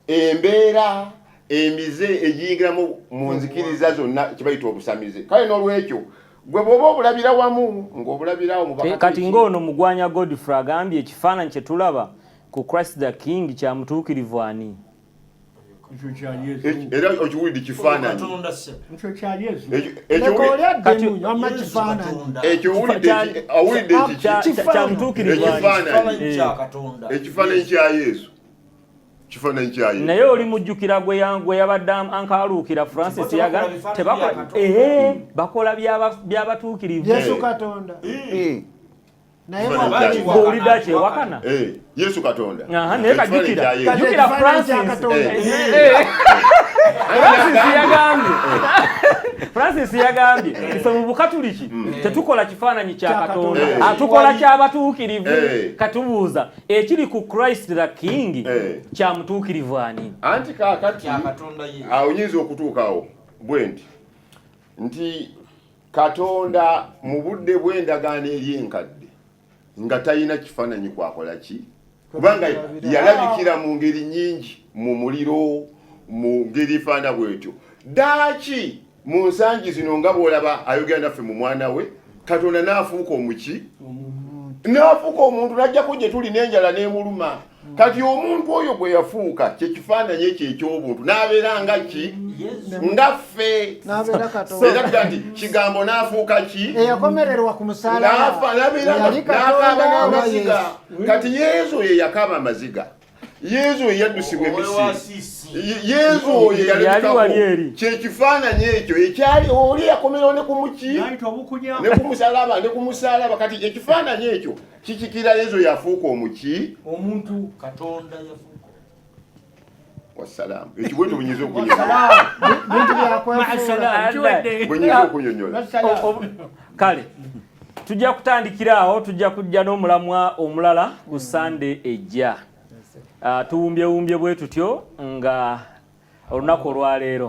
embeera emize egiyingiramu mu nzikiriza zonna kibayita obusamize kale n'olwekyo gwe bw'oba obulabira wamu ng'obulabirawo mu bakati
kati ng'ono mugwanya Godfrey agambye ekifaananyi kye tulaba ku Christ the King kya mutuukirivu ani
era okiwulidde kifaananyi ekifaananyi kya Yesu
naye oli mujjukira gwe yabadde ankaaluukira Francis bakola by'abatuukirivu
Yesu Katonda naye
bw'olidda kyewakana
Yesu Katonda
naye kajjukira Francis Francis yagambye ife mu Bukatuliki tetukola kifaananyi kya Katonda tukola ky'abatuukirivu katubuuza ekiri ku Christ the King kya mutuukirivu ani
anti kaakati awo oyinza okutuukawo bwe nti Katonda mu budde bw'endagaano ery'enkadde nga talina kifaananyi kwakola ki kubanga yalabikira mu ngeri nyingi mu muliro mu ngeri efaana bwetyo ddaaki mu nsangi zino nga bw'olaba ayogera naffe mu mwana we Katonda n'afuuka omuki n'afuuka omuntu n'ajjako gye tuli n'enjala n'emuluma kati omuntu oyo bwe yafuuka kye kifaananyi ekyo eky'obuntu n'abeera nga ki nga ffe era nti kigambo n'afuuka ki
eyakomererwa ku musaalaba
n'akaaba n'amaziga kati Yesu ye yakaaba amaziga Yesu ye yaddusibwa emisi Yesu oyo yalabikako kyekifaananyi ekyo ekyali oli yakomerawo ne ku musaalaba kati ekifaananyi ekyo kikikira Yesu yafuuka omuki
omuntu Katonda yafuuka
wasalaamu ekibwetu bunyiza okunyonyola
kale tujja kutandikira awo tujja kujja n'omulamwa omulala ku Sande ejja tuwumbyewumbye bwe tutyo nga olunaku olwaleero